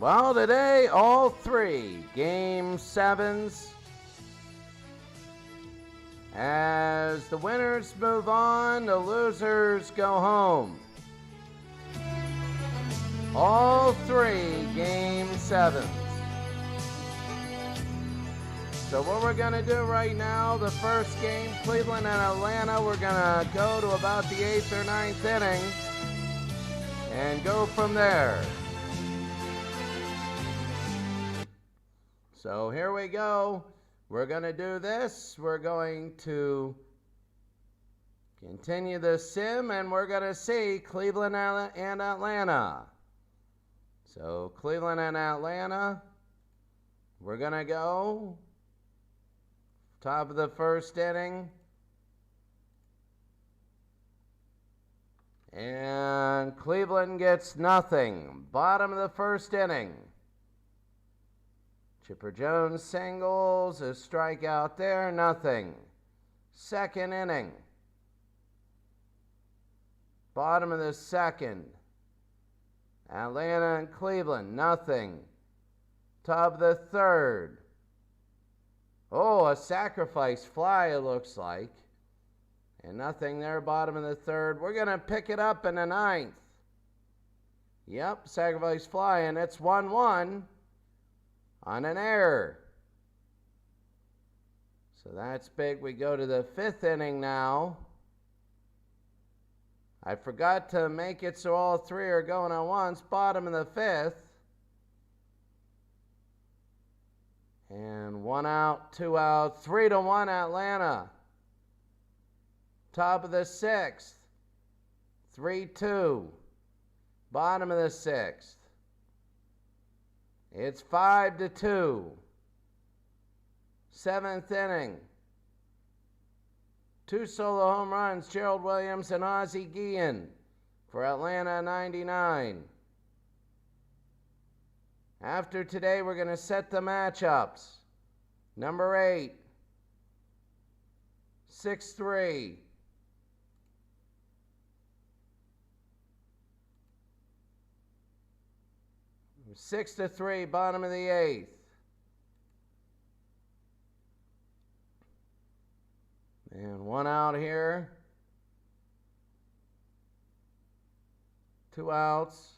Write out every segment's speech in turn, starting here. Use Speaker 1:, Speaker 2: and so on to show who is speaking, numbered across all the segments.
Speaker 1: Well, today, all three Game 7s. As the winners move on, the losers go home. All three Game 7s. So what we're going to do right now, the first game, Cleveland and Atlanta, we're going to go to about the 8th or 9th inning and go from there. So here we go. We're going to do this. We're going to continue the sim, and we're going to see Cleveland and Atlanta. So Cleveland and Atlanta, we're going to go. Top of the first inning. And Cleveland gets nothing. Bottom of the first inning. Chipper Jones singles, a strikeout there, nothing. Second inning. Bottom of the second. Atlanta and Cleveland, nothing. Top of the third. Oh, a sacrifice fly, it looks like. And nothing there, bottom of the third. We're going to pick it up in the 9th. Yep, sacrifice fly, and it's 1-1 on an error. So that's big. We go to the 5th inning now. I forgot to make it so all three are going at once. Bottom of the 5th. And 1 out, 2 out, 3-1 Atlanta. Top of the 6th. 3-2. Bottom of the 6th. It's 5-2. 7th inning. 2 solo home runs, Gerald Williams and Ozzie Guillen for Atlanta 99. After today, we're going to set the matchups. Number 8, 6-3. Six to 3, bottom of the 8th. And 1 out here. 2 outs.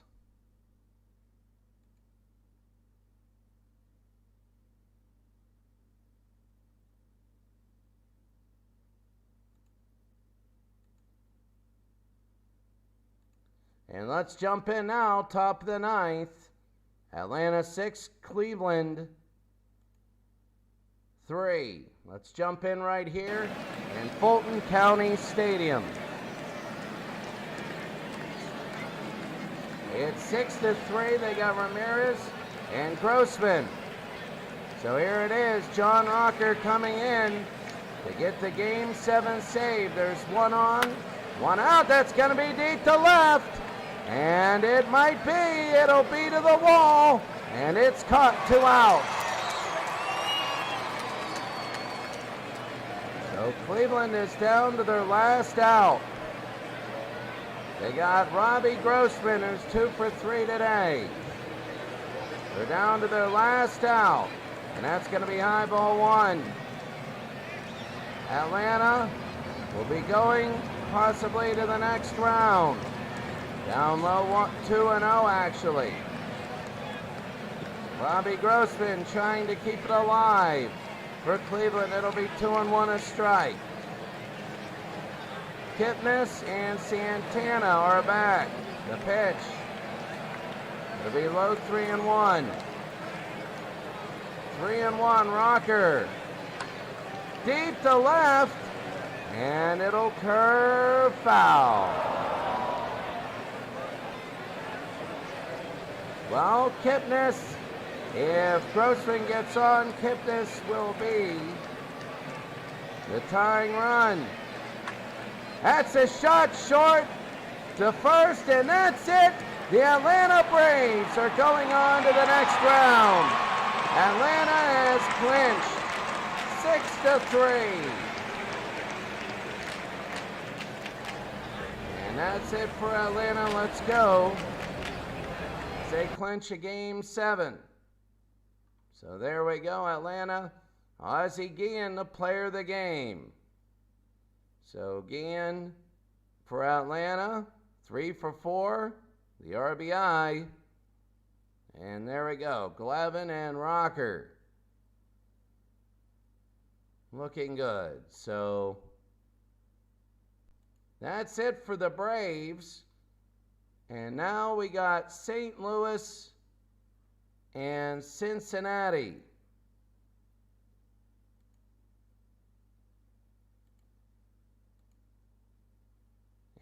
Speaker 1: And let's jump in now, top of the 9th. Atlanta 6, Cleveland 3. Let's jump in right here in Fulton County Stadium. It's 6-3. They got Ramirez and Grossman. So here it is, John Rocker coming in to get the Game 7 save. There's 1 on, 1 out. That's going to be deep to left. And it might be. It'll be to the wall. And it's caught, 2 out. So Cleveland is down to their last out. They got Robbie Grossman, who's 2 for 3 today. They're down to their last out. And that's going to be high ball 1. Atlanta will be going possibly to the next round. Down low, 2-0 actually. Robbie Grossman trying to keep it alive. For Cleveland, it'll be 2-1 a strike. Kipnis and Santana are back. The pitch. It'll be low, 3-1. 3-1, Rocker. Deep to left. And it'll curve foul. Well, Kipnis, if Grossman gets on, Kipnis will be the tying run. That's a shot short to first, and that's it. The Atlanta Braves are going on to the next round. Atlanta has clinched 6-3. And that's it for Atlanta. Let's go. they clinch a game 7. So there we go, Atlanta. Ozzie Guillen, the player of the game. So Guillen for Atlanta, 3 for 4, the RBI. And there we go, Glavine and Rocker. Looking good. So that's it for the Braves. And now we got St. Louis and Cincinnati.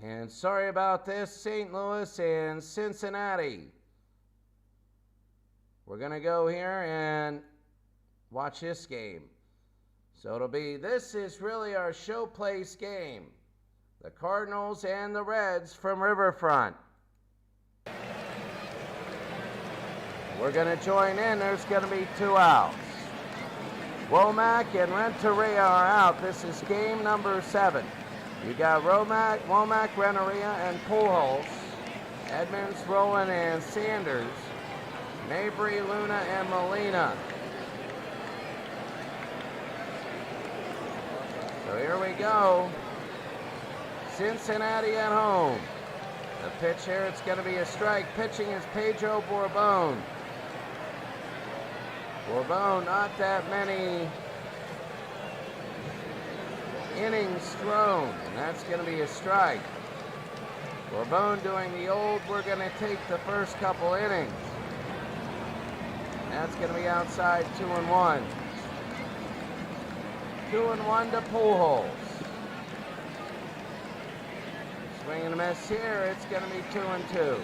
Speaker 1: And sorry about this, St. Louis and Cincinnati. We're going to go here and watch this game. So this is really our showplace game. The Cardinals and the Reds from Riverfront. We're going to join in. There's going to be 2 outs. Womack and Renteria are out. This is game number 7. You got Womack, Renteria, and Pujols. Edmonds, Rowland, and Sanders. Mabry, Luna, and Molina. So here we go. Cincinnati at home. The pitch here, it's going to be a strike. Pitching is Pedro Bourbon. Bourbon, not that many innings thrown, and that's going to be a strike. Bourbon doing the old, we're going to take the first couple innings. And that's going to be outside 2-1. 2-1 to Pujols. Swing and a miss here, it's going to be 2-2.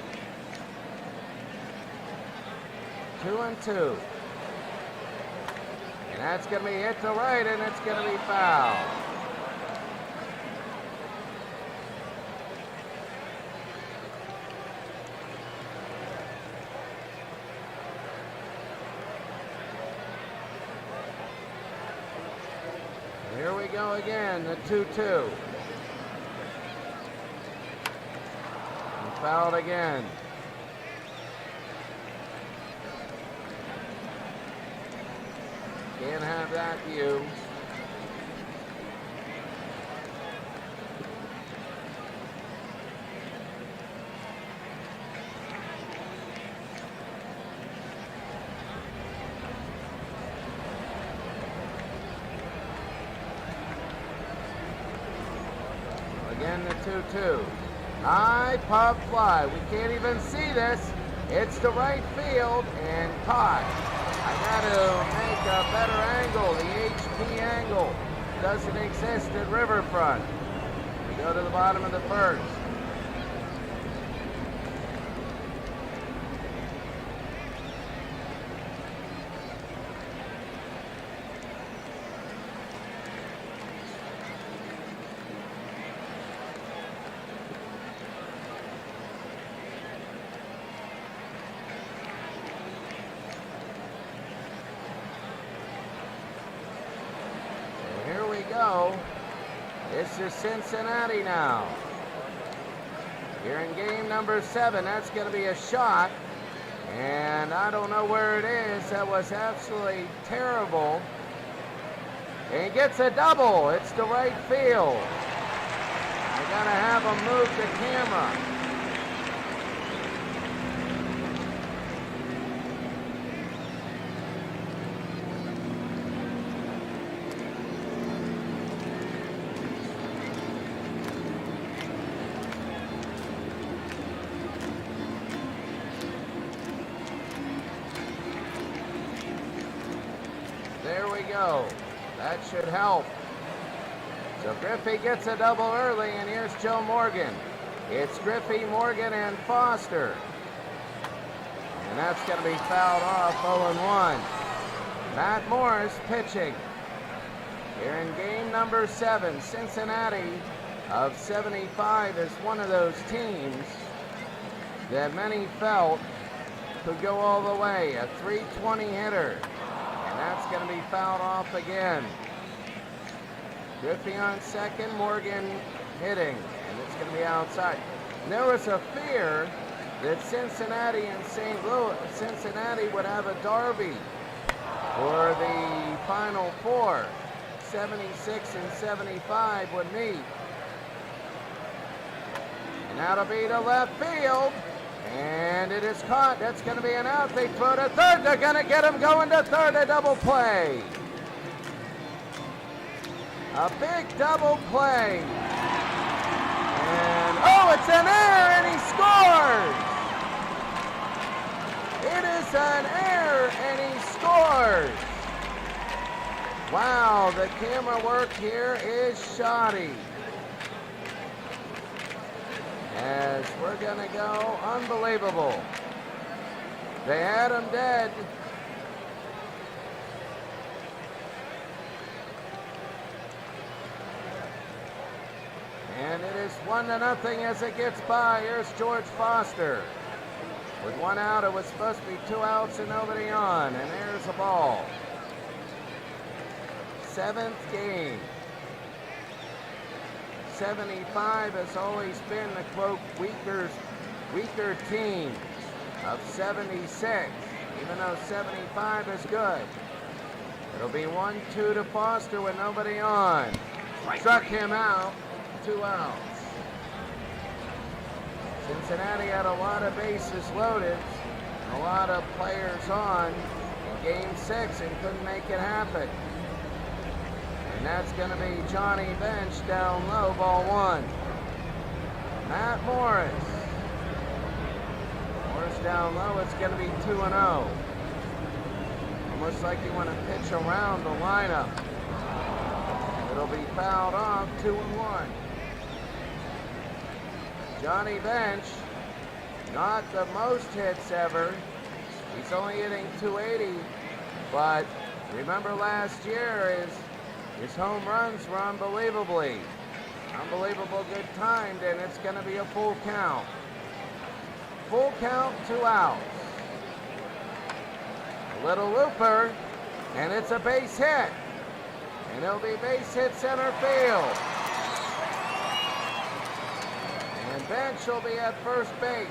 Speaker 1: 2-2. And that's going to be hit to right, and it's going to be foul. Here we go again, the 2-2. And fouled again. Can't have that view. Again, the 2-2. High pop fly. We can't even see this. It's to right field and caught. I got to make a better angle. The HP angle doesn't exist at Riverfront. We go to the bottom of the first. This is Cincinnati now. Here in game number 7, that's going to be a shot. And I don't know where it is. That was absolutely terrible. And he gets a double. It's to right field. I got to have him move the camera. There we go. That should help. So Griffey gets a double early, and here's Joe Morgan. It's Griffey, Morgan, and Foster. And that's going to be fouled off, 0-1. Matt Morris pitching. Here in game number 7, Cincinnati of 75 is one of those teams that many felt could go all the way. A 320 hitter. And that's going to be fouled off again. Griffey on second, Morgan hitting, and it's going to be outside. And there was a fear that Cincinnati and St. Louis, Cincinnati would have a derby for the Final Four. 76 and 75 would meet. And that'll be to left field. And it is caught. That's going to be an out. They throw to third. They're going to get him going to third. A double play. A big double play. And, oh, it's an error, and he scores. It is an error, and he scores. Wow, the camera work here is shoddy. As we're going to go, unbelievable. They had him dead. And it is 1-0 as it gets by. Here's George Foster. With one out, it was supposed to be 2 outs and nobody on. And there's a ball. 7th game. 75 has always been the, quote, weaker team of 76, even though 75 is good. It'll be 1-2 to Foster with nobody on. Struck him out, 2 outs. Cincinnati had a lot of bases loaded, a lot of players on in Game 6 and couldn't make it happen. And that's going to be Johnny Bench down low, ball 1. Matt Morris. Morris down low, it's going to be 2-0. Almost like you want to pitch around the lineup. It'll be fouled off, 2-1. Johnny Bench, not the most hits ever. He's only hitting 280, but remember last year his home runs were unbelievable good timed, and it's going to be a full count. Full count, 2 outs. A little looper, and it's a base hit. And it'll be base hit center field. And Bench will be at first base.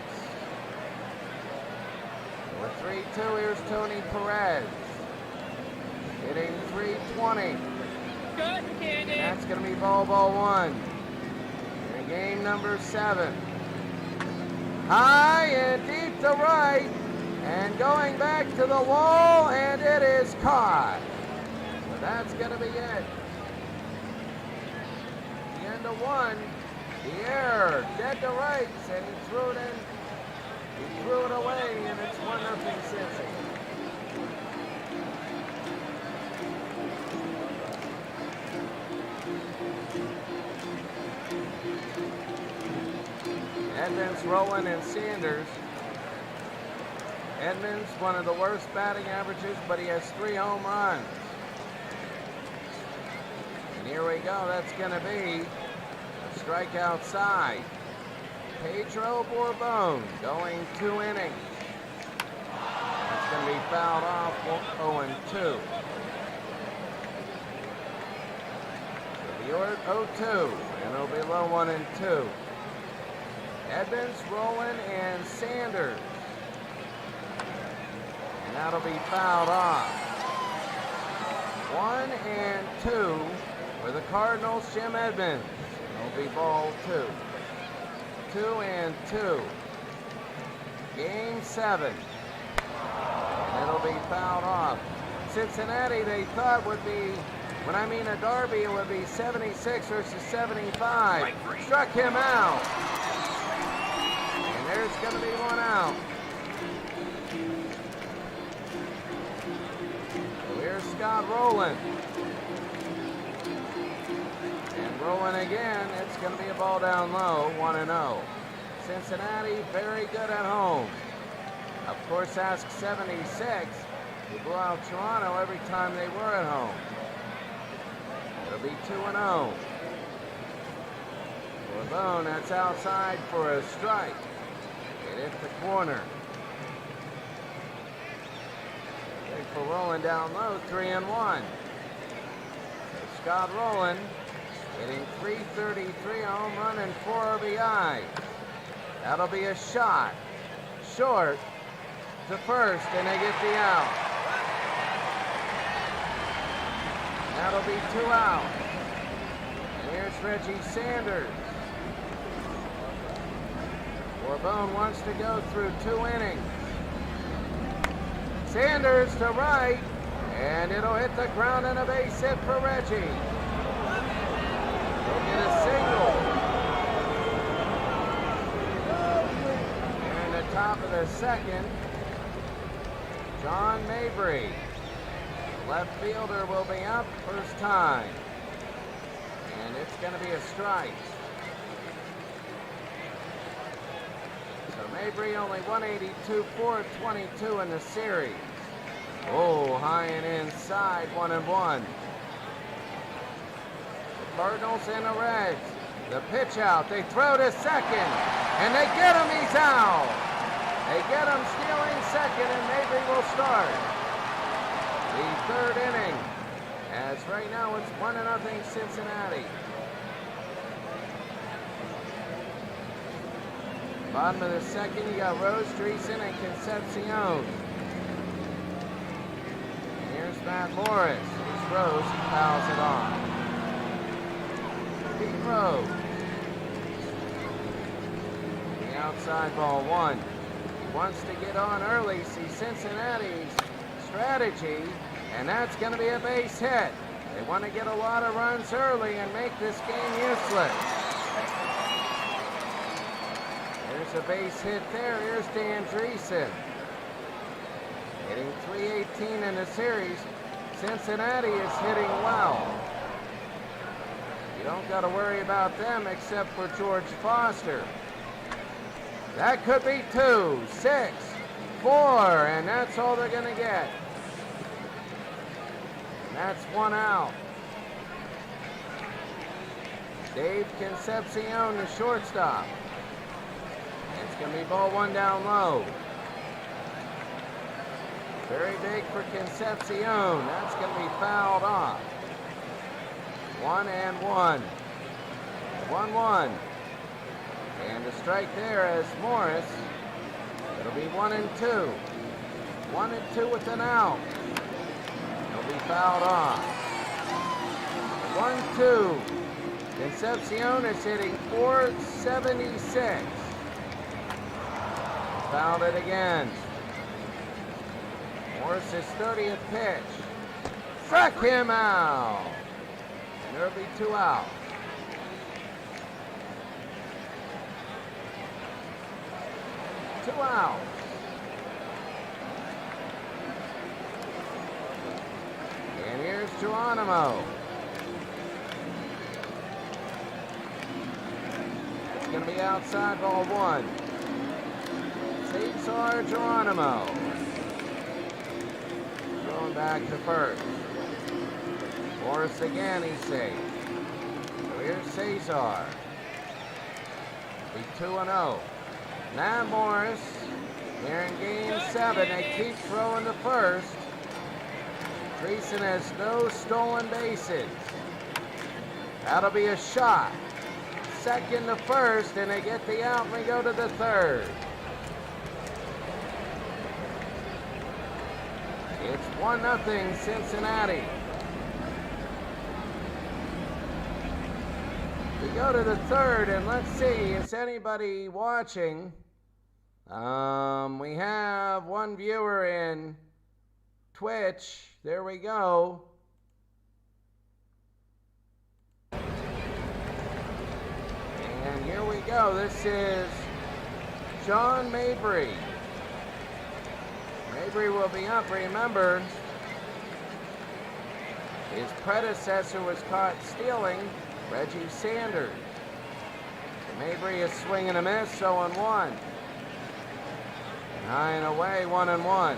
Speaker 1: With 3-2, here's Tony Perez. Hitting .320. And that's going to be ball 1. In game number 7. High and deep to right. And going back to the wall, and it is caught. So that's going to be it. The end of 1. The error, dead to rights, and he threw it in. He threw it away, and it's 1-0 Cincy. Edmonds, Rowland, and Sanders. Edmonds, one of the worst batting averages, but he has 3 home runs. And here we go. That's going to be a strike outside. Pedro Bourbon going 2 innings. That's going to be fouled off, 0-2. It'll be 0-2, and it'll be low 1-2. Edmonds, Rowland, and Sanders. And that'll be fouled off. 1-2 for the Cardinals, Jim Edmonds. It'll be ball 2. 2-2. Game 7. And it'll be fouled off. Cincinnati, they thought would be, when I mean a derby, it would be 76 versus 75. Struck him out. And there's going to be 1 out. So here's Scott Rowland. And Rowland again, it's going to be a ball down low, 1-0. Cincinnati, very good at home. Of course, ask 76, who blew out Toronto every time they were at home. It'll be 2-0. Bourbon, that's outside for a strike. It hit the corner. Big for Rowland down low, 3-1. So Scott Rowland hitting .333, a home run, and 4 RBI. That'll be a shot. short to first, and they get the out. That'll be 2 out. And here's Reggie Sanders. Bourbon wants to go through 2 innings. Sanders to right, and it'll hit the ground and a base hit for Reggie. He'll get a single. Here in the top of the second, John Mabry, left fielder, will be up first time. And it's going to be a strike. So Mabry only 182, 422 in the series. Oh, high and inside, 1-1. The Cardinals and the Reds. The pitch out, they throw to second, and they get him, he's out. They get him stealing second, and Mabry will start the third inning. As right now it's 1-0 Cincinnati. Bottom of the second, you got Rose, Dreesen, and Concepcion. And here's Matt Morris. Here's Rose, he fouls it on. Pete Rose. The outside ball 1. He wants to get on early, see Cincinnati's strategy, and that's going to be a base hit. They want to get a lot of runs early and make this game useless. There's a base hit there. Here's Dan Dreesen. Hitting .318 in the series. Cincinnati is hitting well. You don't got to worry about them except for George Foster. That could be 2, 6, 4, and that's all they're going to get. And that's 1 out. Dave Concepcion, the shortstop. It's going to be ball 1 down low. Very big for Concepcion. That's going to be fouled off. 1-1. 1-1. And a strike there as Morris. It'll be 1-2. 1-2 with an out. It'll be fouled off. 1-2. Concepcion is hitting .476. Fouled it again. Morris's 30th pitch. Struck him out. And there'll be 2 out. Two outs. And here's Geronimo. It's going to be outside ball 1. Cesar Geronimo. Going back to first. Morris again, he's safe. So here's Cesar. Be 2-0. Now Morris, here in game 7, they keep throwing to first. Dreesen has no stolen bases. That'll be a shot. Second to first, and they get the out, and we go to the third. It's 1-0 Cincinnati. We go to the third, and let's see, is anybody watching? We have one viewer in Twitch. There we go. And here we go. This is John Mabry. Mabry will be up. Remember, his predecessor was caught stealing, Reggie Sanders. Mabry is swinging a miss, 0-1. High and away, 1-1.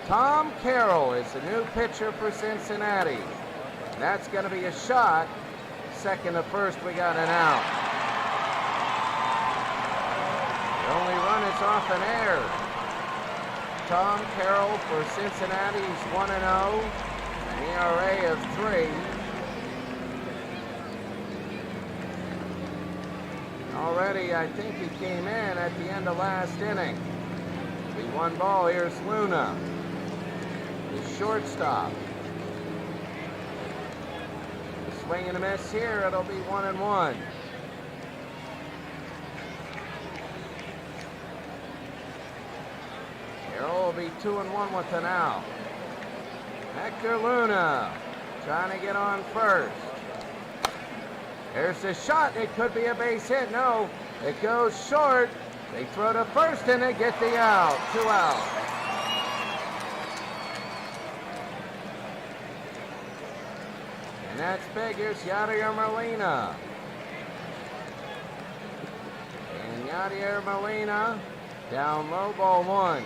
Speaker 1: Tom Carroll is the new pitcher for Cincinnati. That's going to be a shot. Second to first, we got an out. The only run is off an error. Tom Carroll for Cincinnati, he's 1-0, an ERA of 3. already, I think he came in at the end of last inning. The 1 ball, here's Luna, the shortstop. The swing and a miss here, it'll be 1-1. Carroll will be 2-1 with an out. Hector Luna trying to get on first. There's the shot. It could be a base hit. No, it goes short. They throw to first and they get the out. 2 out. And that's big. Here's Yadier Molina. And Yadier Molina down low, ball 1.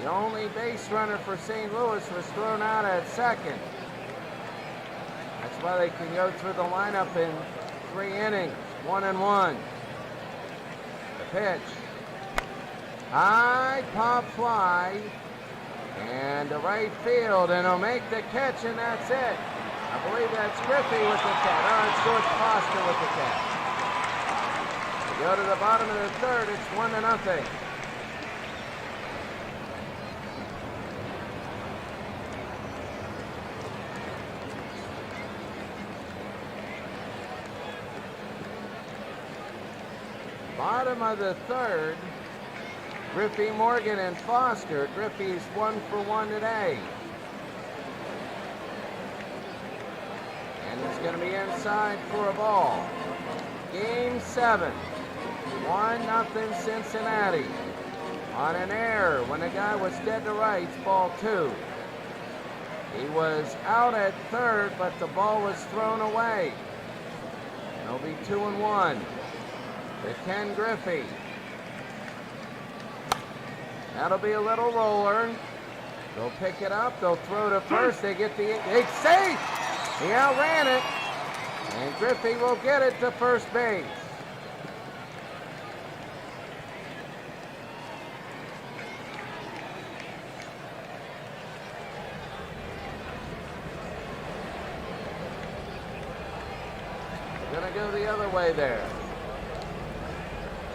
Speaker 1: The only base runner for St. Louis was thrown out at second. That's why they can go through the lineup in 3 innings. 1-1. The pitch. High pop fly. And to right field. And he'll make the catch, and that's it. I believe that's Griffey with the catch. Oh, it's George Foster with the catch. We go to the bottom of the third. It's 1-0. Bottom of the third, Griffey, Morgan, and Foster. Griffey's 1 for 1 today. And it's going to be inside for a ball. Game 7, 1-0 Cincinnati. On an error when the guy was dead to rights, ball 2. He was out at third, but the ball was thrown away. It'll be 2-1. To Ken Griffey. That'll be a little roller. They'll pick it up. They'll throw to first. They get the... It's safe! He outran it. And Griffey will get it to first base. They're going to go the other way there.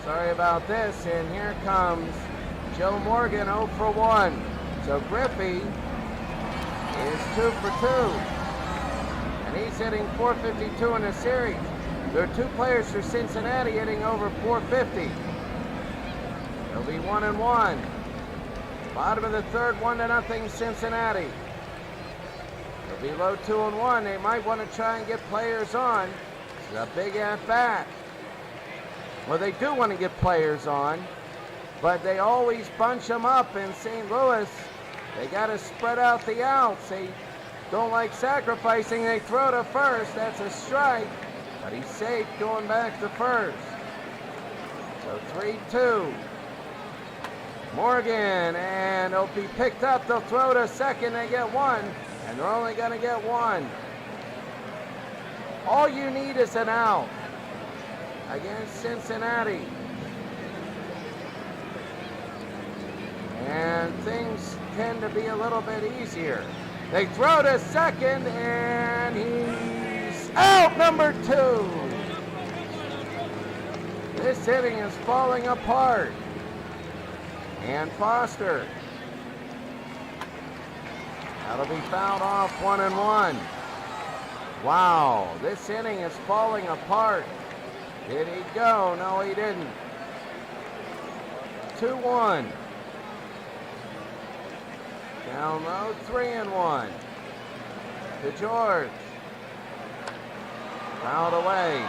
Speaker 1: Sorry about this, and here comes Joe Morgan, 0 for 1. So Griffey is 2 for 2. And he's hitting .452 in the series. There are 2 players for Cincinnati hitting over .450. It'll be 1-1. Bottom of the third, 1-0 Cincinnati. It'll be low 2-1. They might want to try and get players on. This is a big at-bat. Well, they do want to get players on, but they always bunch them up in St. Louis. They got to spread out the outs. They don't like sacrificing. They throw to first. That's a strike, but he's safe going back to first. So 3-2. Morgan, and it'll be picked up. They'll throw to second. They get 1, and they're only going to get 1. All you need is an out against Cincinnati. And things tend to be a little bit easier. They throw to second, and he's out, number 2. This inning is falling apart. And Foster. That'll be fouled off, 1-1. Wow, this inning is falling apart. Did he go? No, he didn't. 2-1. Down low, 3-1. To George. Fouled away.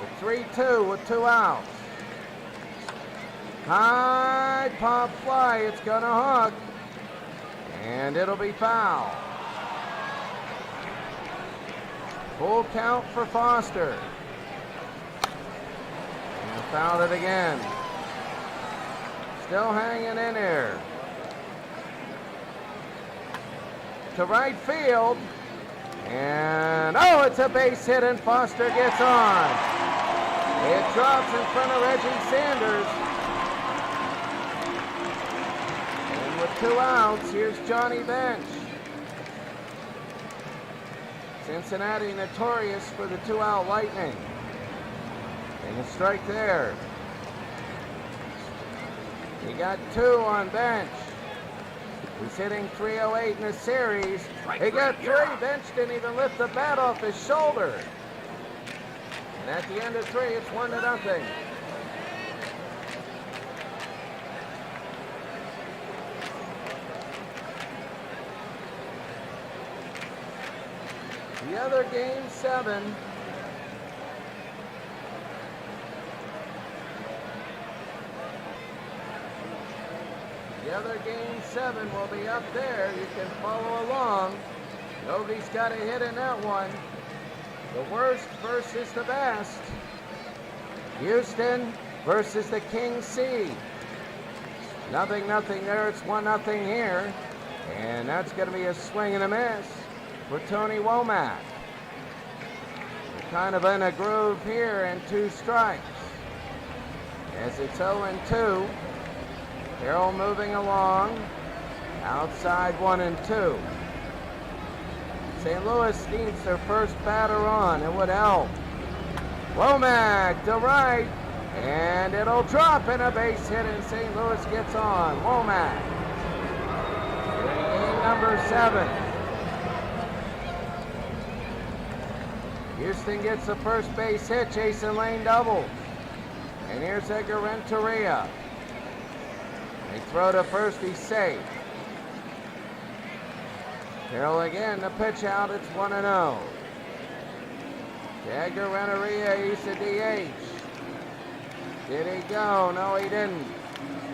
Speaker 1: The 3-2 with 2 outs. High pop fly. It's going to hook. And it'll be foul. Full count for Foster. And fouled it again. Still hanging in there. To right field. And oh, it's a base hit and Foster gets on. It drops in front of Reggie Sanders. And with 2 outs, here's Johnny Bench. Cincinnati notorious for the 2-out lightning. And a strike there. He got 2 on bench. He's hitting .308 in the series. He got 3. Bench didn't even lift the bat off his shoulder. And at the end of 3, it's 1-0. The other game 7. The other game 7 will be up there. You can follow along. Nobody's got a hit in that one. The worst versus the best. Houston versus the King C. 0-0 there. It's 1-0 here. And that's going to be a swing and a miss for Tony Womack. We're kind of in a groove here and 2 strikes. As it's 0-2. Carroll moving along. Outside 1-2. St. Louis needs their first batter on. It would help. Womack to right. And it'll drop in a base hit and St. Louis gets on. Womack. Game number 7. Houston gets the first base hit. Jason Lane doubles. And here's Edgar Renteria. They throw to first, he's safe. Carroll again, the pitch out, it's 1-0. Edgar Renteria, he's a DH. Did he go? No, he didn't.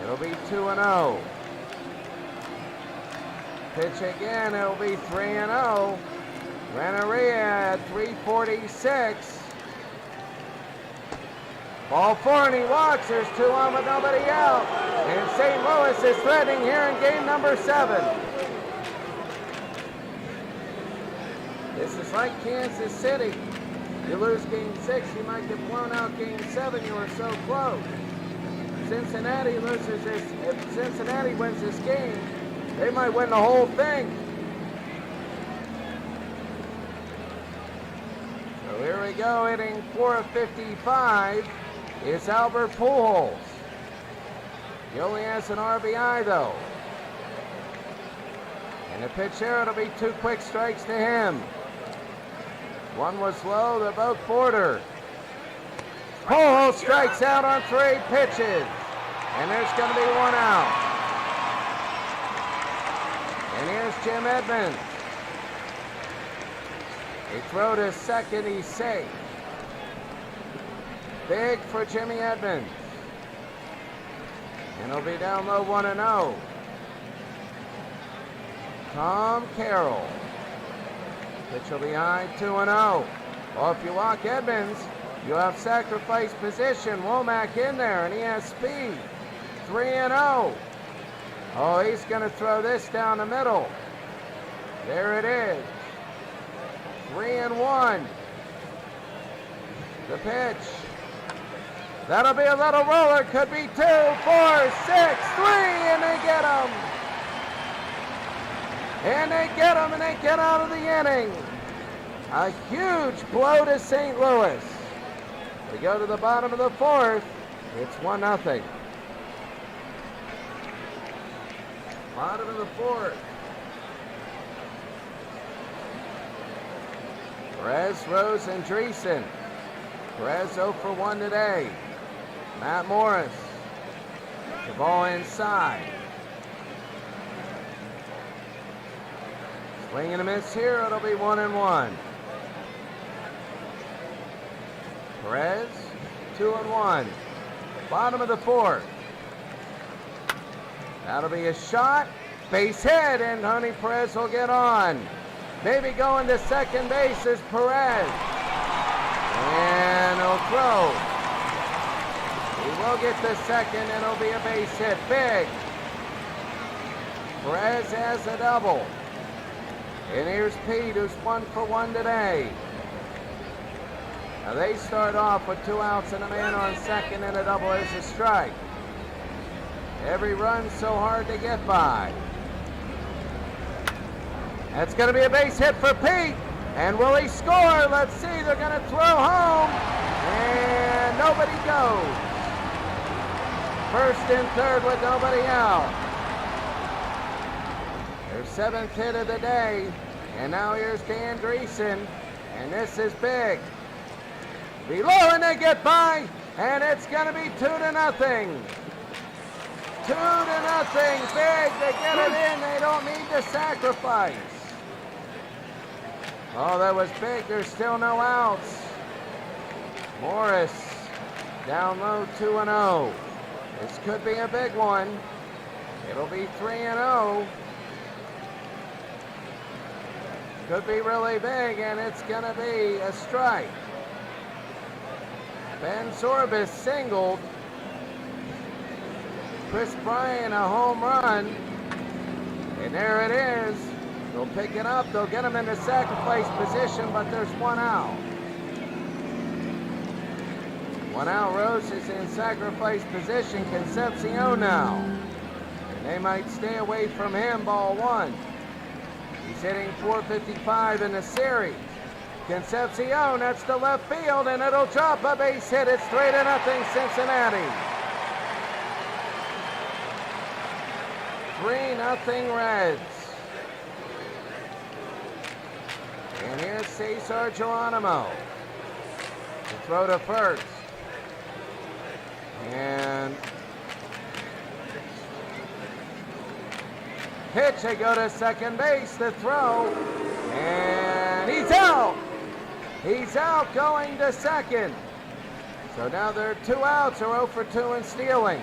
Speaker 1: It'll be 2-0. Pitch again, it'll be 3-0. Renteria at 346. Ball 4 and he walks. There's 2 on with nobody out. And St. Louis is threatening here in game number 7. This is like Kansas City. You lose game 6, you might get blown out game 7. You were so close. Cincinnati loses this. If Cincinnati wins this game, they might win the whole thing. So here we go, hitting .455 is Albert Pujols. He only has an RBI though. And the pitch there, it'll be 2 quick strikes to him. One was low, they're both border. Pujols strikes out on 3 pitches. And there's going to be 1 out. And here's Jim Edmonds. They throw to second, he's safe. Big for Jimmy Edmonds. And he'll be down low 1-0. Tom Carroll. Pitch will be high 2-0. Well, if you walk Edmonds, you have sacrifice position. Womack in there, and he has speed. 3-0. Oh, he's going to throw this down the middle. There it is. 3-1. The pitch. That'll be a little roller. Could be 2, 4, 6, 3, and they get him. And they get him, and they get out of the inning. A huge blow to St. Louis. We go to the bottom of the 4th. It's 1-0. Bottom of the 4th. Perez, Rose, and Dreesen. Perez 0 for 1 today. Matt Morris. The ball inside. Swing and a miss here. It'll be 1-1. Perez, 2-1. Bottom of the 4th. That'll be a shot. Base hit, and Tony Perez will get on. Maybe going to second base is Perez. And he'll throw. He will get the second, and it'll be a base hit. Big. Perez has a double. And here's Pete, who's 1 for 1 today. Now they start off with 2 outs and a man on second, and a double is a strike. Every run so hard to get by. That's going to be a base hit for Pete. And will he score? Let's see. They're going to throw home. And nobody goes. First and third with nobody out. Their 7th hit of the day. And now here's Dan Dreesen. And this is big. Below, and they get by. And it's going to be 2-0. 2-0. Big. They get it in. They don't need to sacrifice. Oh, that was big. There's still no outs. Morris down low, 2-0. This could be a big one. It'll be 3-0. Could be really big, and it's going to be a strike. Ben Sorbis singled. Chris Bryan a home run. And there it is. They'll pick it up. They'll get him into sacrifice position, but there's one out. One out. Rose is in sacrifice position. Concepcion now. And they might stay away from him. Ball one. He's hitting .455 in the series. Concepcion, that's the left field, and it'll drop a base hit. It's 3-0 Cincinnati. 3-0 Reds. And here's Cesar Geronimo to throw to first. And pitch, they go to second base, the throw, and he's out. He's out going to second. So now there are 2 outs, or 0 for 2 in stealing.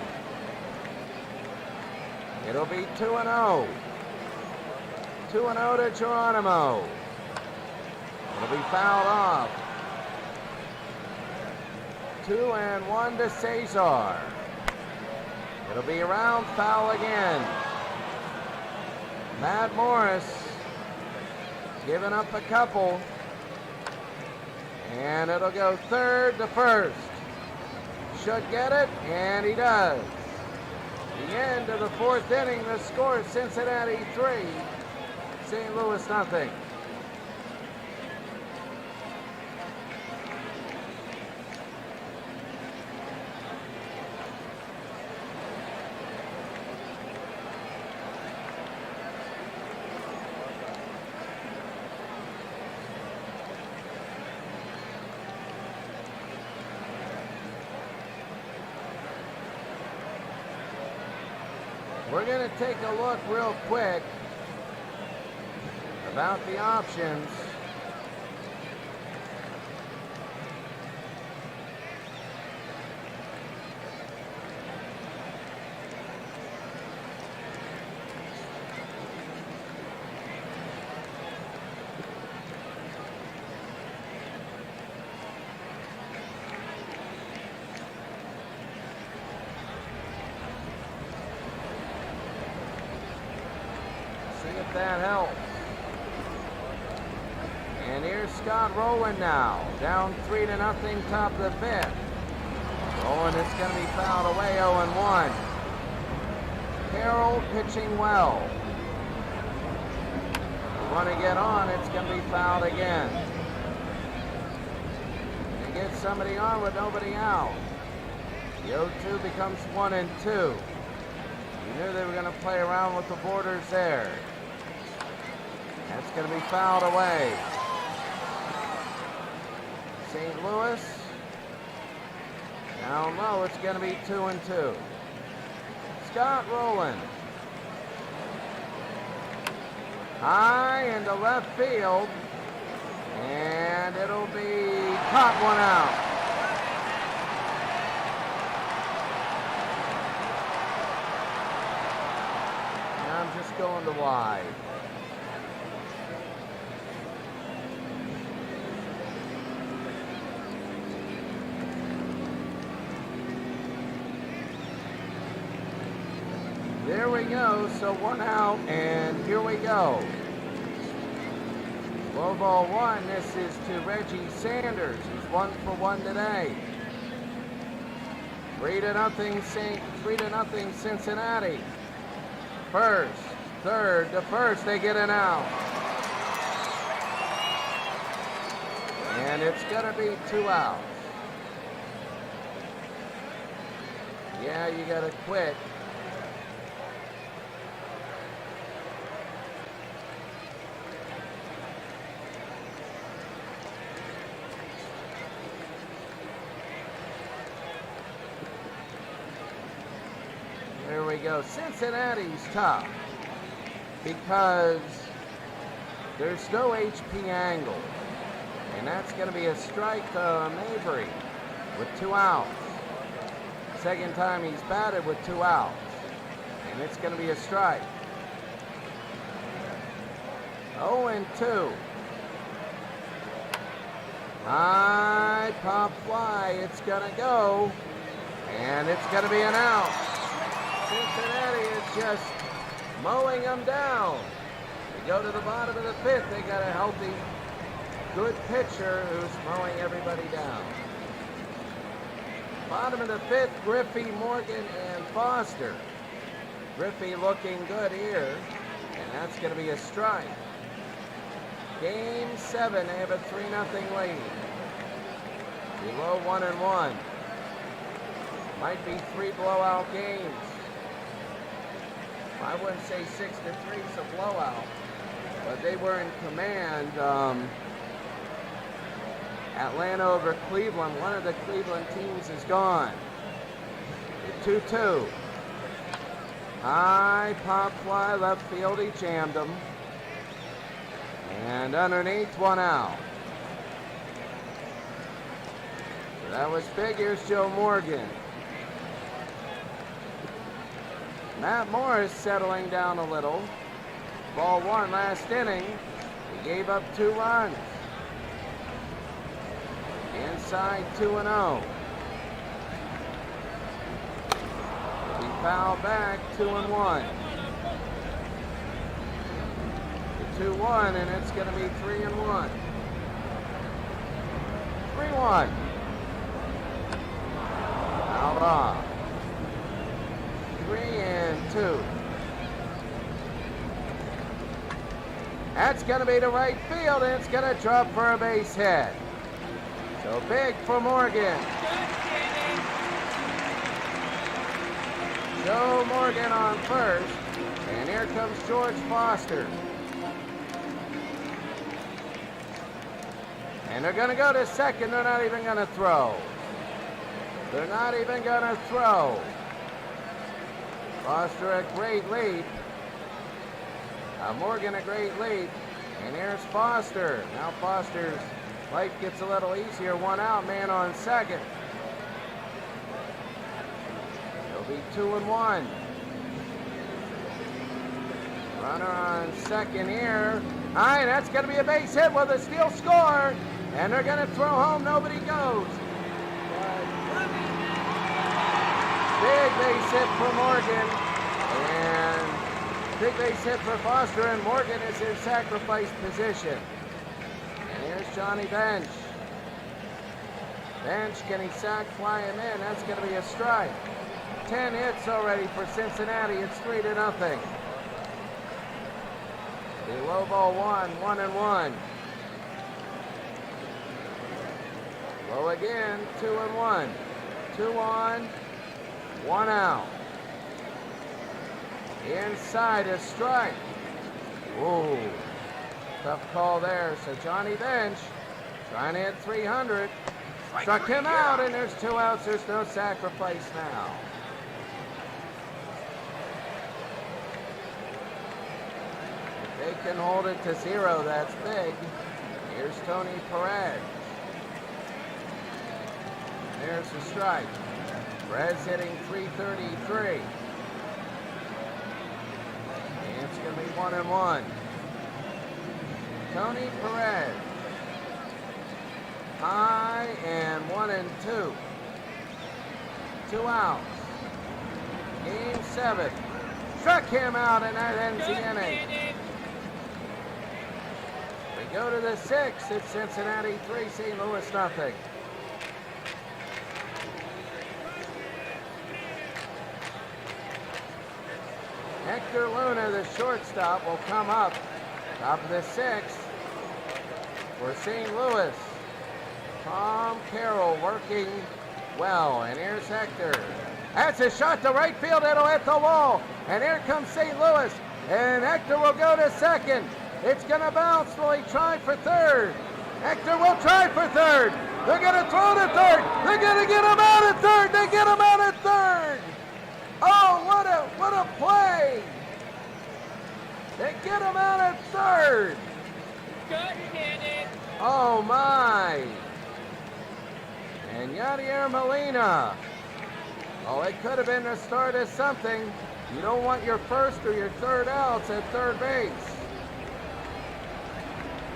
Speaker 1: It'll be 2-0. 2-0 to Geronimo. It'll be fouled off. 2-1 to Cesar. It'll be around, foul again. Matt Morris giving up a couple. And it'll go third to first. Should get it, and he does. The end of the 4th inning, the score is Cincinnati 3, St. Louis nothing. We're going to take a look real quick about the options. If that helps. And here's Scott Rowland now, down 3-0, top of the 5th. Rowland is going to be fouled away, 0-1. Carroll pitching well. Want to get on, it's going to be fouled again. They get somebody on with nobody out. The 0-2 becomes 1-2. You knew they were going to play around with the borders there. That's going to be fouled away. St. Louis. Down low, it's going to be 2-2. Scott Rowland. High into left field. And it'll be caught, one out. Now I'm just going to wide. There we go, so 1 out, and here we go. 12-0-1, this is to Reggie Sanders. He's 1 for 1 today. 3-0 Cincinnati. First, third to first, they get an out. And it's going to be 2 outs. Yeah, you got to quit. There we go. Cincinnati's tough because there's no HP angle. And that's going to be a strike to Mabry with 2 outs. Second time he's batted with 2 outs. And it's going to be a strike. 0-2. High pop fly. It's going to go. And it's going to be an out. Cincinnati is just mowing them down. They go to the bottom of the 5th. They got a healthy, good pitcher who's mowing everybody down. Bottom of the 5th, Griffey, Morgan, and Foster. Griffey looking good here, and that's going to be a strike. Game 7, they have a 3-0 lead. Below 1-1. Might be 3 blowout games. I wouldn't say 6-3 is a blowout, but they were in command. Atlanta over Cleveland. One of the Cleveland teams is gone. 2-2. High pop fly left field. He jammed him. And underneath, 1 out. So that was big. Here's Joe Morgan. Matt Morris settling down a little. Ball 1 last inning. He gave up 2 runs. Inside 2-0. He fouled back 2-1. 2-1, and it's going to be 3-1. 3-1. Out off. 3-2. That's going to be to right field, and it's going to drop for a base hit. So big for Morgan. Joe Morgan on first, and here comes George Foster. And they're going to go to second. They're not even going to throw. They're not even going to throw. Foster a great lead. Morgan a great lead. And here's Foster. Now Foster's life gets a little easier. 1 out, man on second. It'll be 2-1. Runner on second here. High, that's going to be a base hit with a steal score. And they're going to throw home. Nobody goes. Big base hit for Morgan. And big base hit for Foster. And Morgan is in sacrifice position. And here's Johnny Bench. Bench, can he sack, fly him in? That's going to be a strike. 10 hits already for Cincinnati. It's 3-0. The low ball 1-1. Low again, 2-1. 2 on, 1 out. Inside a strike. Ooh, tough call there. So Johnny Bench trying to hit 300. Struck him out, and there's 2 outs. There's no sacrifice now. If they can hold it to 0, that's big. Here's Tony Perez. There's the strike. Perez hitting 333. And it's going to be 1-1. Tony Perez. High and 1-2. 2 outs. Game 7. Struck him out, and that ends the inning. We go to the 6th. It's Cincinnati 3, St. Louis nothing. Hector Luna, the shortstop, will come up. Top of the 6th for St. Louis. Tom Carroll working well, and here's Hector. That's a shot to right field, it'll hit the wall, and here comes St. Louis, and Hector will go to second. It's gonna bounce, will he try for third? Hector will try for third. They're gonna throw to third. They're gonna get him out at third. They get him out at third. Oh, what a play. They get him out at third.
Speaker 2: Good hit.
Speaker 1: Oh my. And Yadier Molina. Oh, it could have been the start of something. You don't want your first or your third outs at third base.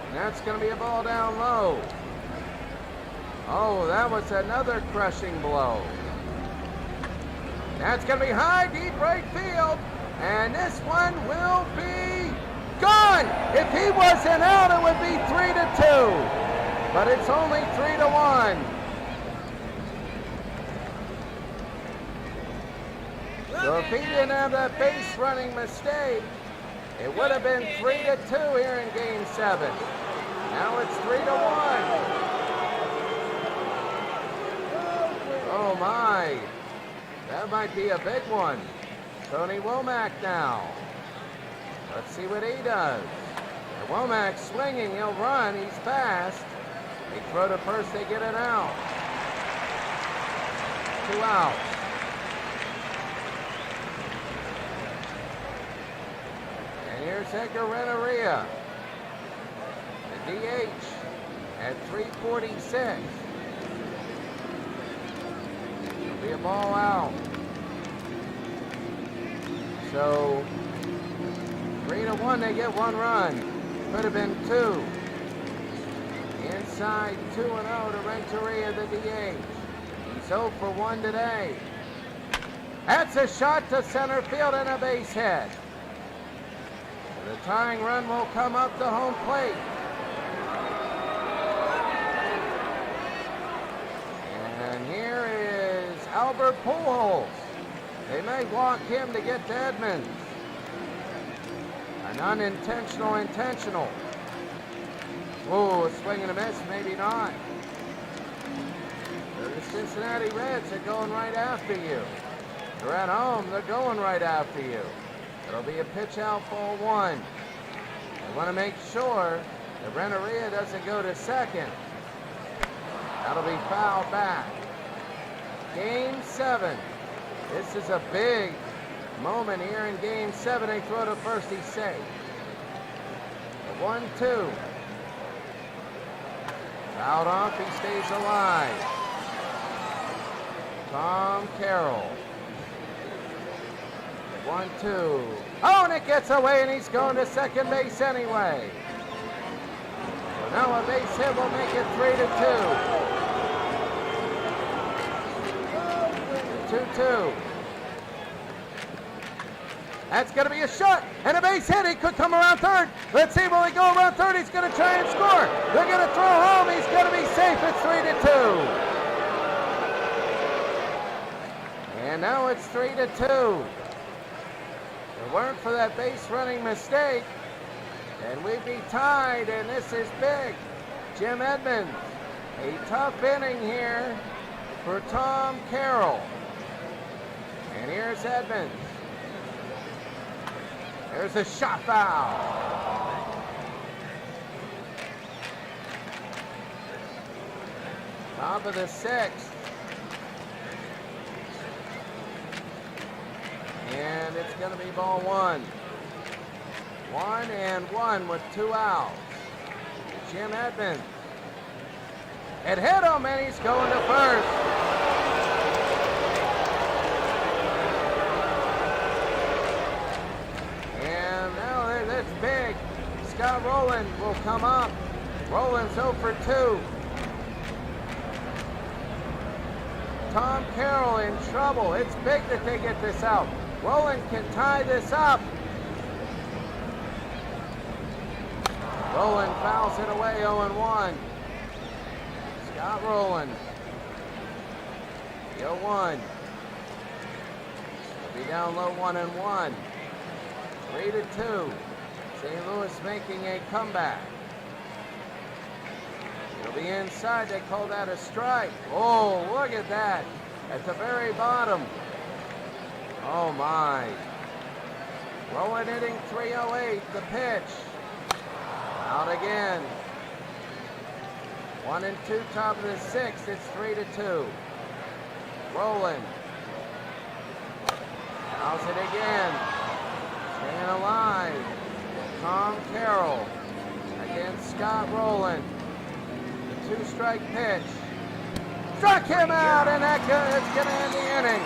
Speaker 1: And that's going to be a ball down low. Oh, that was another crushing blow. That's going to be high, deep right field. And this one will be gone. If he wasn't out, it would be 3-2. But it's only 3-1. So if he didn't have that base running mistake, it would have been 3-2 here in Game 7. Now it's 3-1. Oh my, that might be a big one. Tony Womack now. Let's see what he does. And Womack's swinging, he'll run, he's fast. They throw to first, they get it out. 2 outs. And here's Edgar Renteria. The DH at 346. It'll be a ball out. So 3-1, they get 1 run. Could have been 2. Inside 2-0 to Renteria, the DH. He's 0 for 1 today. That's a shot to center field and a base hit. The tying run will come up to home plate. And here is Albert Pujols. They may walk him to get to Edmonds. An unintentional intentional. Whoa, a swing and a miss, maybe not. The Cincinnati Reds are going right after you. They're at home, they're going right after you. It'll be a pitch out, ball 1. They want to make sure that Renteria doesn't go to second. That'll be fouled back. Game 7. This is a big moment here in Game 7. They throw to first, he's safe. 1-2. Fouled off, he stays alive. Tom Carroll. 1-2. Oh, and it gets away, and he's going to second base anyway. So now a base hit will make it 3-2. 2-2. That's going to be a shot and a base hit. He could come around third. Let's see, will he go around third? He's going to try and score. They're going to throw home. He's going to be safe. It's 3-2. And now it's 3-2. If it weren't for that base running mistake, then we'd be tied, and this is big. Jim Edmonds, a tough inning here for Tom Carroll. And here's Edmonds. There's a shot foul. Top of the 6th. And it's going to be ball 1. 1-1 with 2 outs. Jim Edmonds. It hit him, and he's going to first. And now that's big. Scott Rowland will come up. Rowland's 0 for 2. Tom Carroll in trouble. It's big that they get this out. Rowland can tie this up. Rowland fouls it away, 0-1. Scott Rowland. 0-1. He'll be down low, 1-1. 3-2. St. Louis making a comeback. To the inside, they called that a strike. Oh, look at that. At the very bottom. Oh, my. Rowan hitting 308, the pitch. Out again. 1-2, top of the sixth. It's 3-2. Roland. How's it again? Staying alive. Tom Carroll against Scott Rowland. The two-strike pitch. Struck him out, and it's going to end the inning.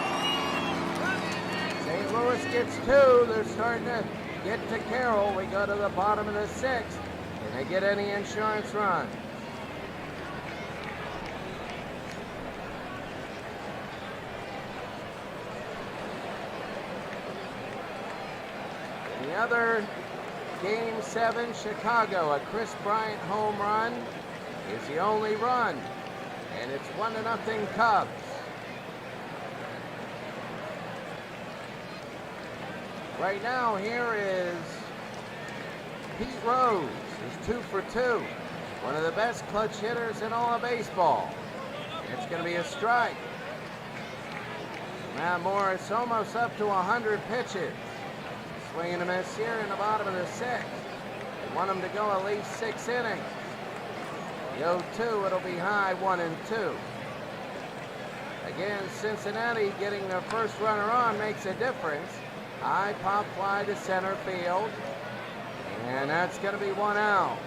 Speaker 1: St. Louis gets two. They're starting to get to Carroll. We go to the bottom of the sixth. Can they get any insurance runs? In the other Game 7, Chicago, a Chris Bryant home run is the only run, and it's 1-0 Cubs. Right now, here is Pete Rose, who's 2 for 2, one of the best clutch hitters in all of baseball. It's going to be a strike. Matt Morris almost up to 100 pitches. Swing and a miss here in the bottom of the sixth. They want him to go at least 6 innings. The 0-2, it'll be high, 1-2. Again, Cincinnati getting their first runner on makes a difference. High pop fly to center field. And that's going to be 1 out.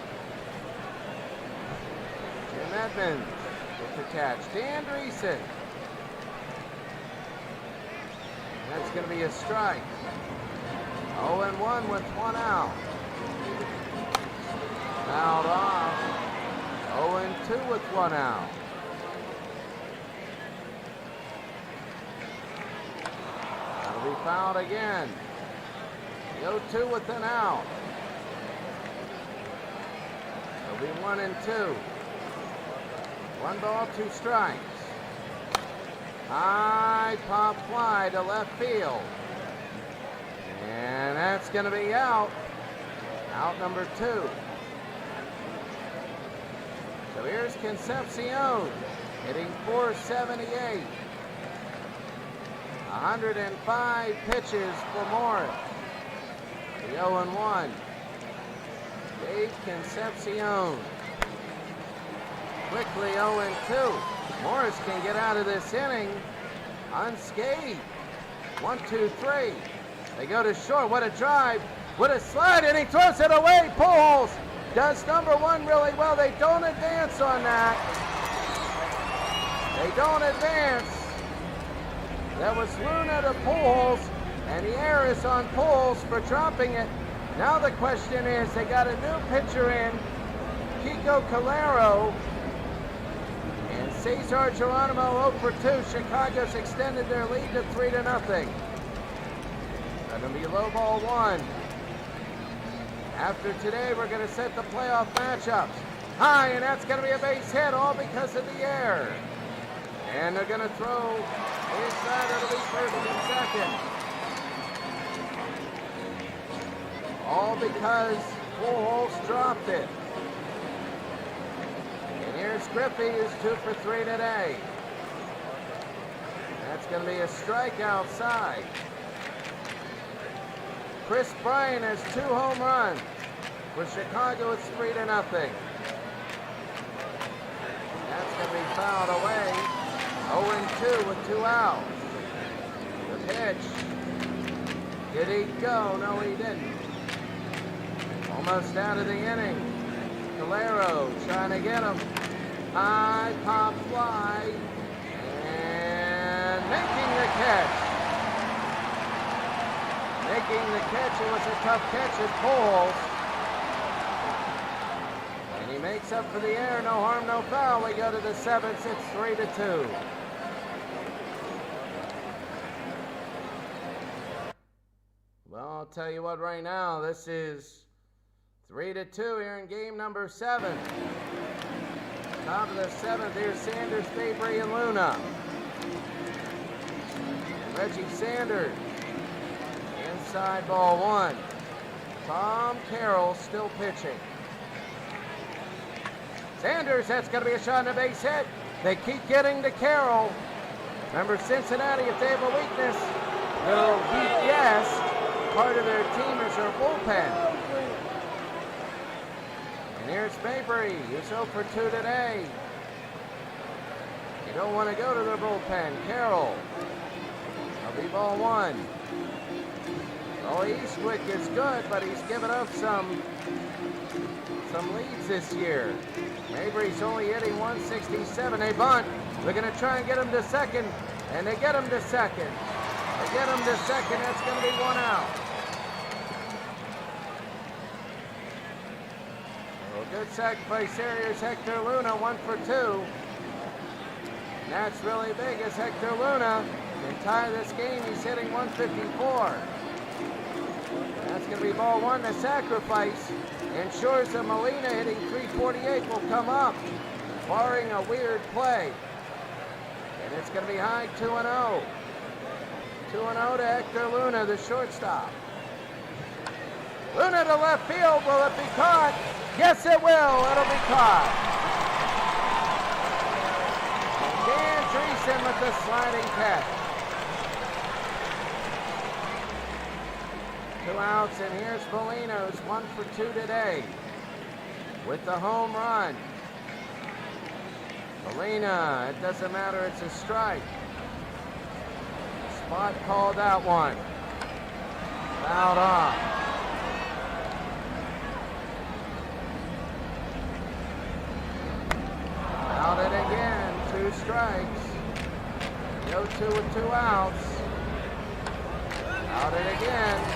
Speaker 1: Jim Edmonds with the catch. Dan Dreesen. That's going to be a strike. 0-1 with 1 out. Fouled off. 0-2 with 1 out. That'll be fouled again. The 0-2 with an out. It'll be 1-2. 1 ball, 2 strikes. High pop fly to left field. And that's going to be out. Out number 2. So here's Concepcion hitting 478. 105 pitches for Morris. The 0-1. Dave Concepcion. Quickly 0-2. Morris can get out of this inning unscathed. 1, 2, 3. They go to short. What a drive. What a slide. And he throws it away. Pujols does number 1 really well. They don't advance on that. They don't advance. That was Luna to Pujols, and the error is on Pujols for dropping it. Now the question is, they got a new pitcher in, Kiko Calero, and Cesar Geronimo 0 for 2. Chicago's extended their lead to 3-0. Going to be low ball 1. After today, we're going to set the playoff matchups. High, and that's going to be a base hit, all because of the air. And they're going to throw inside. It'll be first and second. All because Pujols dropped it. And here's Griffey, who's 2 for 3 today. That's going to be a strike outside. Chris Bryant has 2 home runs. For Chicago, it's 3-0. That's going to be fouled away. 0-2 with 2 outs. The pitch. Did he go? No, he didn't. Almost out of the inning. Calero trying to get him. High pop fly. And making the catch. Making the catch. It was a tough catch at Pujols. And he makes up for the air. No harm, no foul. We go to the 7th. It's 3-2. Well, I'll tell you what right now. This is 3-2 here in game number 7. Top of the 7th, here's Sanders, Fabry, and Luna. And Reggie Sanders. Inside ball 1. Tom Carroll still pitching. Sanders, that's going to be a shot and a base hit. They keep getting to Carroll. Remember, Cincinnati, if they have a weakness, they'll be guessed. Part of their team is their bullpen. And here's Mabry. He's 0 for 2 today. You don't want to go to their bullpen. Carroll. That'll be ball 1. Oh, Eastwick is good, but he's given up some leads this year. Mabry's only hitting 167. They bunt. They're going to try and get him to second, and they get him to second. They get him to second. That's going to be 1 out. Well, good sacrifice there. Here's Hector Luna, 1 for 2. And that's really big as Hector Luna can tie this game. He's hitting 154. That's going to be ball 1. The sacrifice ensures that Molina hitting 348 will come up, barring a weird play. And it's going to be high 2-0. 2-0 to Hector Luna, the shortstop. Luna to left field. Will it be caught? Yes, it will. It'll be caught. Dan Dreesen with the sliding catch. 2 outs, and here's Molina, who's 1 for 2 today with the home run. Molina, it doesn't matter, it's a strike. Spot called that one. Fouled off. Fouled it again, 2 strikes. No 2 with 2 outs. Fouled it again.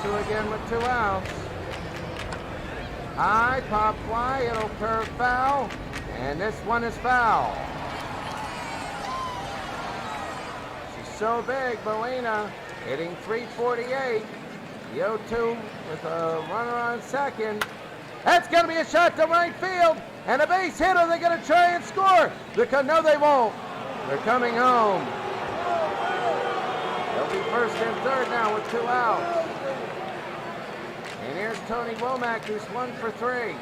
Speaker 1: 2 again with 2 outs. High, pop fly, it'll curve foul, and this one is foul. She's so big, Molina, hitting 348. The 0-2 with a runner on second. That's going to be a shot to right field, and a base hit. Are they going to try and score? No, they won't. They're coming home. They'll be first and third now with 2 outs. And here's Tony Womack, who's 1 for 3.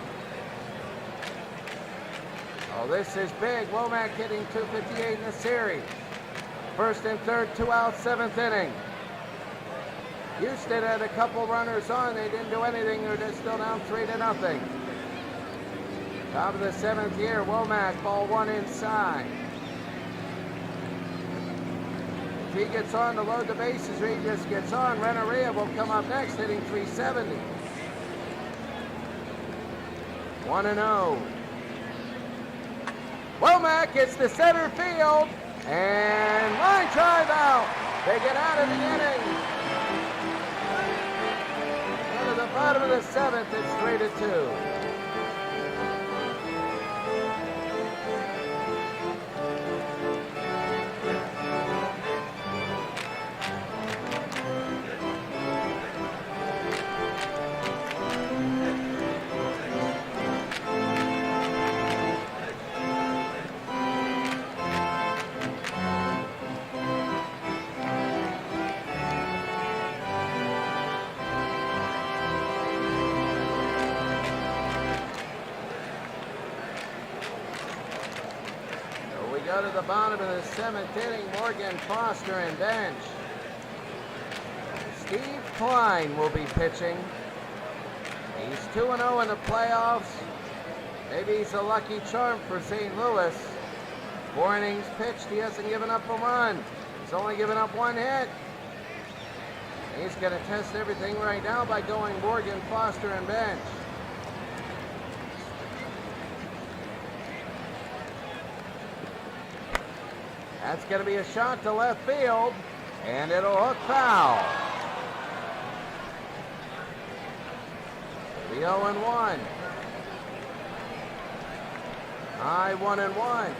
Speaker 1: Oh, this is big. Womack hitting 258 in the series. First and third, 2 outs, 7th inning. Houston had a couple runners on. They didn't do anything. They're just still down 3-0. Top of the 7th year, Womack, ball 1 inside. If he gets on to load the bases, or he just gets on, Renneria will come up next, hitting 370. 1-0. Womack gets to center field, and line drive out. They get out of the inning. Go to the bottom of the 7th, it's 3-2. Go to the bottom of the 7th inning, Morgan Foster and bench. Steve Klein will be pitching. He's 2-0 in the playoffs. Maybe he's a lucky charm for St. Louis. 4 innings pitched, he hasn't given up a run. He's only given up 1 hit. He's going to test everything right now by going Morgan Foster and bench. That's going to be a shot to left field, and it'll hook foul. The 0-1. High 1-1.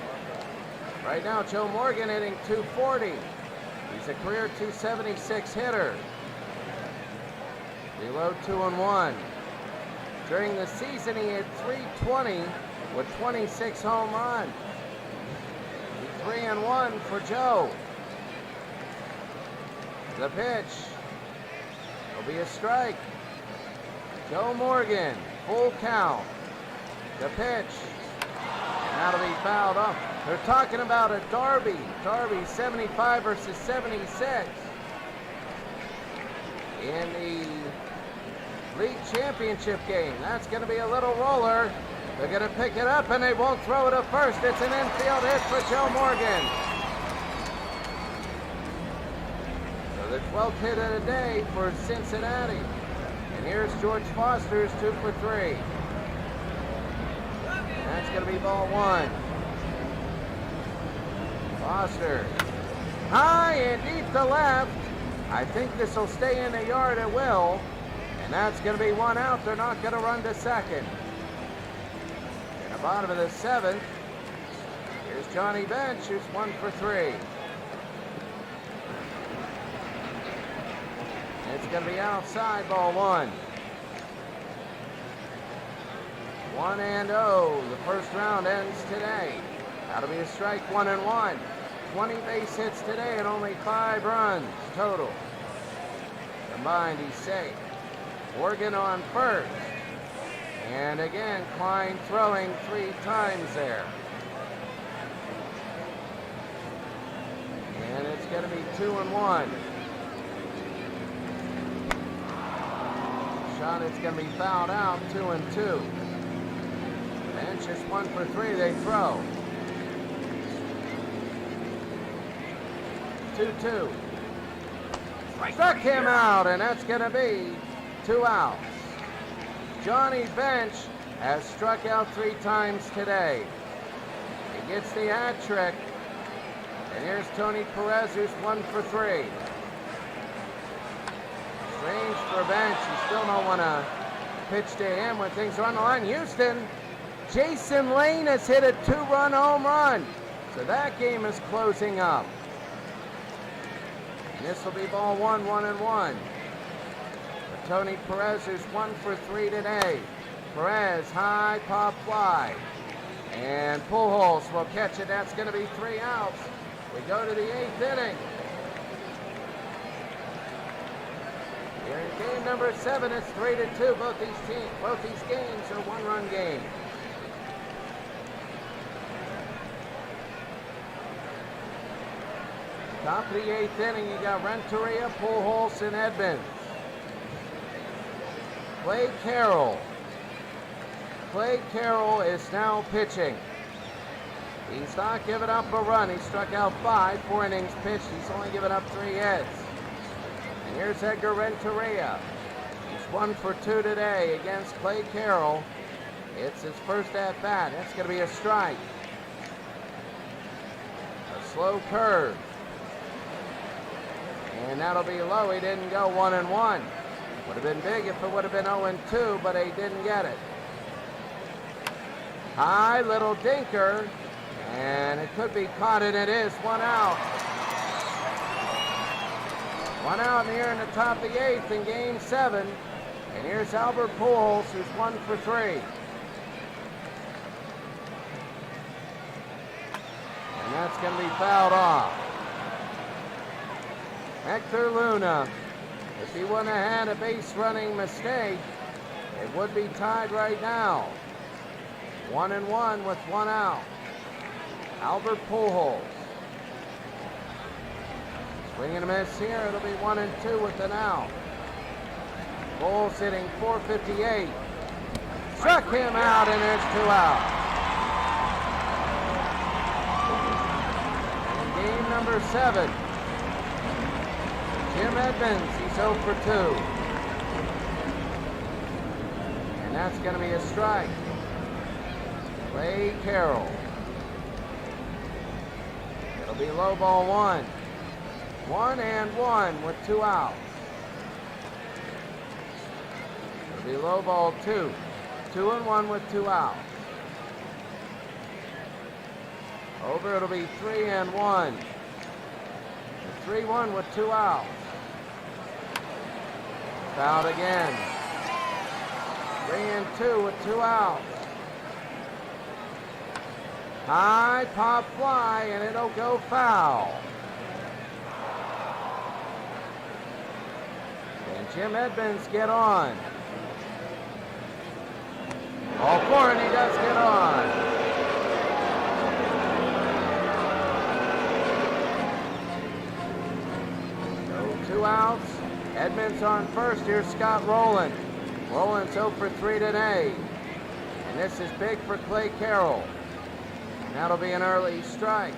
Speaker 1: Right now, Joe Morgan hitting 240. He's a career 276 hitter. Below 2-1. During the season, he hit 320 with 26 home runs. 3-1 for Joe. The pitch will be a strike. Joe Morgan, full count. The pitch. And that'll be fouled off. They're talking about a derby. Derby 75 versus 76 in the league championship game. That's going to be a little roller. They're going to pick it up and they won't throw it to first. It's an infield hit for Joe Morgan. So the 12th hit of the day for Cincinnati. And here's George Foster's 2 for 3. That's going to be ball 1. Foster. High and deep to left. I think this will stay in the yard. It will. And that's going to be 1 out. They're not going to run to second. In the bottom of the 7th, here's Johnny Bench, who's 1 for 3. It's going to be outside, ball 1. 1-0. The first round ends today. That'll be a strike, 1-1. 20 base hits today and only 5 runs total. Combined, he's safe. Morgan on first. And again, Klein throwing 3 times there. And it's going to be 2-1. Shot, it's going to be fouled out, 2-2. Bench is 1 for 3, they throw. 2-2. Struck him out, and that's going to be 2 outs. Johnny Bench has struck out 3 times today. He gets the hat trick. And here's Tony Perez, who's 1 for 3. Strange for Bench. You still don't want to pitch to him when things are on the line. Houston, Jason Lane has hit a 2-run home run. So that game is closing up. And this will be ball 1, 1-1. Tony Perez, who's 1 for 3 today. Perez, high pop fly. And Pujols will catch it. That's going to be 3 outs. We go to the 8th inning. Here in game number 7, it's 3-2. Both these games are 1-run games. Top of the 8th inning, you got Renteria, Pujols, and Edmonds. Clay Carroll. Clay Carroll is now pitching. He's not given up a run. He struck out 5, 4 innings pitched. He's only given up 3 hits. And here's Edgar Renteria. He's 1 for 2 today against Clay Carroll. It's his first at bat. That's going to be a strike. A slow curve. And that'll be low. He didn't go 1-1. Would have been big if it would have been 0-2, but he didn't get it. High little dinker, and it could be caught, and it is 1 out. 1 out here in the top of the 8th in game 7. And here's Albert Pujols, who's 1 for 3. And that's going to be fouled off. Hector Luna. If he wouldn't have had a base running mistake, it would be tied right now. 1-1 with 1 out. Albert Pujols. Swing and a miss here. It'll be 1-2 with an out. Pujols hitting .458. Struck him out, and there's 2 out. In game number 7, Jim Edmonds, he's 0 for 2. And that's going to be a strike. Clay Carroll. It'll be low ball 1. 1-1 with 2 outs. It'll be low ball 2. 2-1 with 2 outs. Over, it'll be 3-1. 3-1 with 2 outs. Fouled again. 3-2 with 2 outs. High pop fly, and it'll go foul. And Jim Edmonds get on. All four, and he does get on. So 2 outs. Edmonds on first. Here's Scott Rowland. Rowland's 0 for 3 today. And this is big for Clay Carroll. And that'll be an early strike.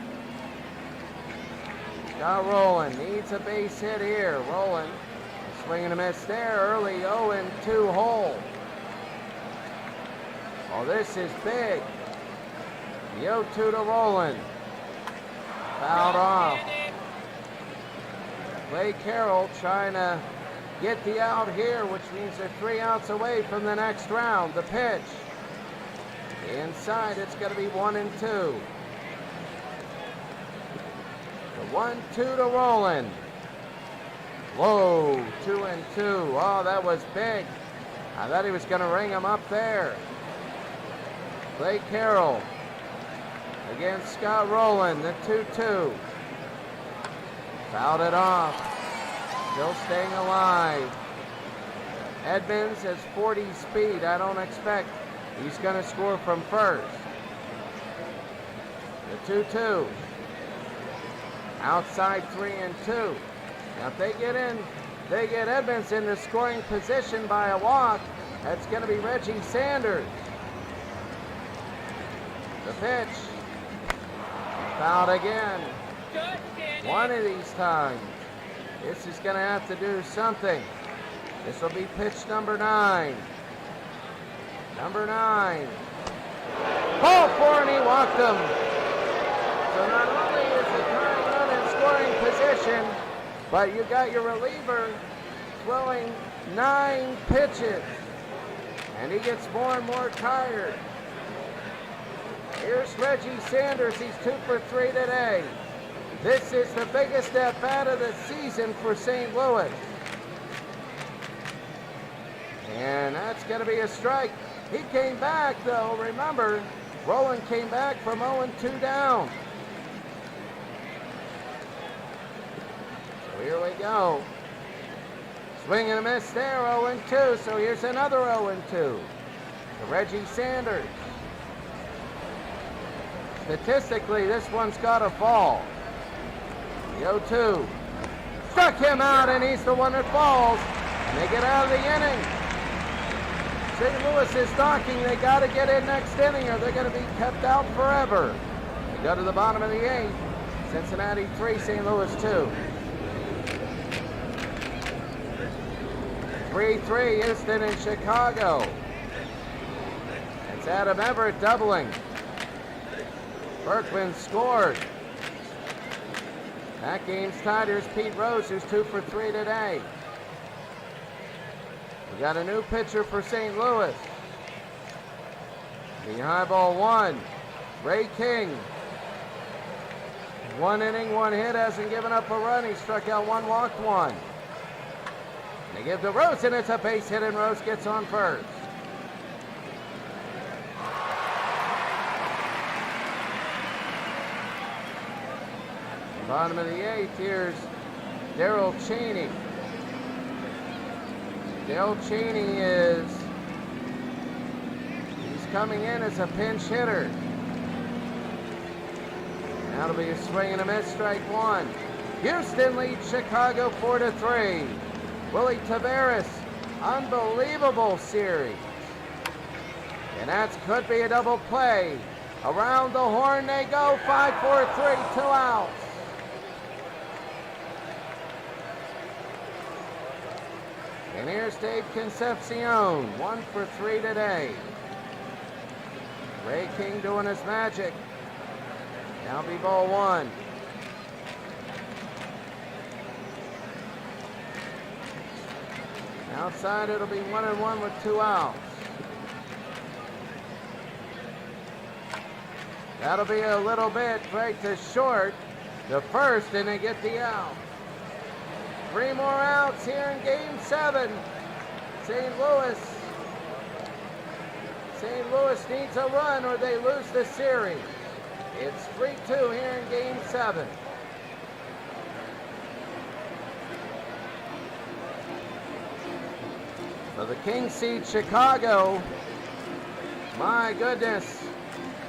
Speaker 1: Scott Rowland needs a base hit here. Rowland, swing and a miss there. Early 0-2 hole. Oh, this is big. The 0-2 to Rowland. Fouled off. Clay Carroll trying to get the out here, which means they're 3 outs away from the next round. The pitch. Inside, it's going to be 1-2. The 1-2 to Rowland. Whoa, 2-2. Oh, that was big. I thought he was going to ring him up there. Clay Carroll against Scott Rowland, the 2-2. Fouled it off. Still staying alive. Edmonds has 40 speed. I don't expect he's going to score from first. The 2-2. Outside 3-2. Now if they get Edmonds in the scoring position by a walk, that's going to be Reggie Sanders. The pitch. Fouled again. One of these times. This is going to have to do something. This will be pitch number 9. Number 9. Ball 4, and he walked him. So not only is the current run in scoring position, but you got your reliever throwing 9 pitches. And he gets more and more tired. Here's Reggie Sanders. He's 2 for 3 today. This is the biggest at-bat of the season for St. Louis. And that's going to be a strike. He came back, though. Remember, Rowland came back from 0-2 down. So here we go. Swing and a miss there, 0-2. So here's another 0-2 to Reggie Sanders. Statistically, this one's got to fall. The 0-2. Struck him out, and he's the one that falls. And they get out of the inning. St. Louis is talking. They got to get in next inning, or they're going to be kept out forever. They go to the bottom of the 8th. Cincinnati 3, St. Louis 2. 3-3, Houston and Chicago. It's Adam Everett doubling. Berkman scored. That game's tied. Here's Pete Rose, who's 2 for 3 today. We got a new pitcher for St. Louis. The high ball 1. Ray King. 1 inning, 1 hit, hasn't given up a run. He struck out 1, walked 1. And they give to Rose, and it's a base hit, and Rose gets on first. Bottom of the 8th, here's Darrell Chaney. Darrell Chaney he's coming in as a pinch hitter. That'll be a swing and a miss, strike 1. Houston leads Chicago 4-3. Willie Taveras, unbelievable series. And that could be a double play. Around the horn they go, 5-4-3, 2 outs. And here's Dave Concepcion, 1 for 3 today. Ray King doing his magic. Now be ball 1. Outside it'll be 1-1 with 2 outs. That'll be a little bit right to short. The first, and they get the out. 3 more outs here in Game 7. St. Louis needs a run or they lose the series. It's 3-2 here in Game 7. So the Kings seed Chicago My goodness,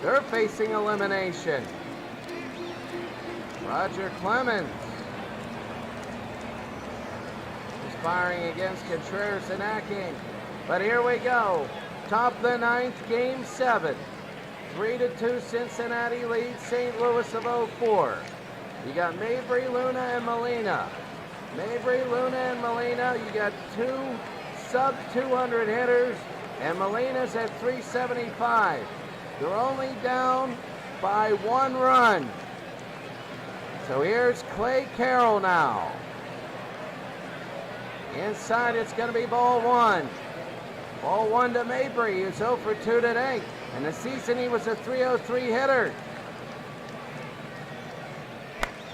Speaker 1: they're facing elimination. Roger Clemens is firing against Contreras and Acking. But here we go. Top of the ninth, game 7. 3-2 Cincinnati leads St. Louis of 04. You got Mabry, Luna, and Molina. Mabry, Luna, and Molina. You got 2 sub-200 hitters, and Molina's at 375. They're only down by 1 run. So here's Clay Carroll now. Inside, it's going to be ball 1. Ball 1 to Mabry, who's 0 for 2 today. In the season, he was a 303 hitter.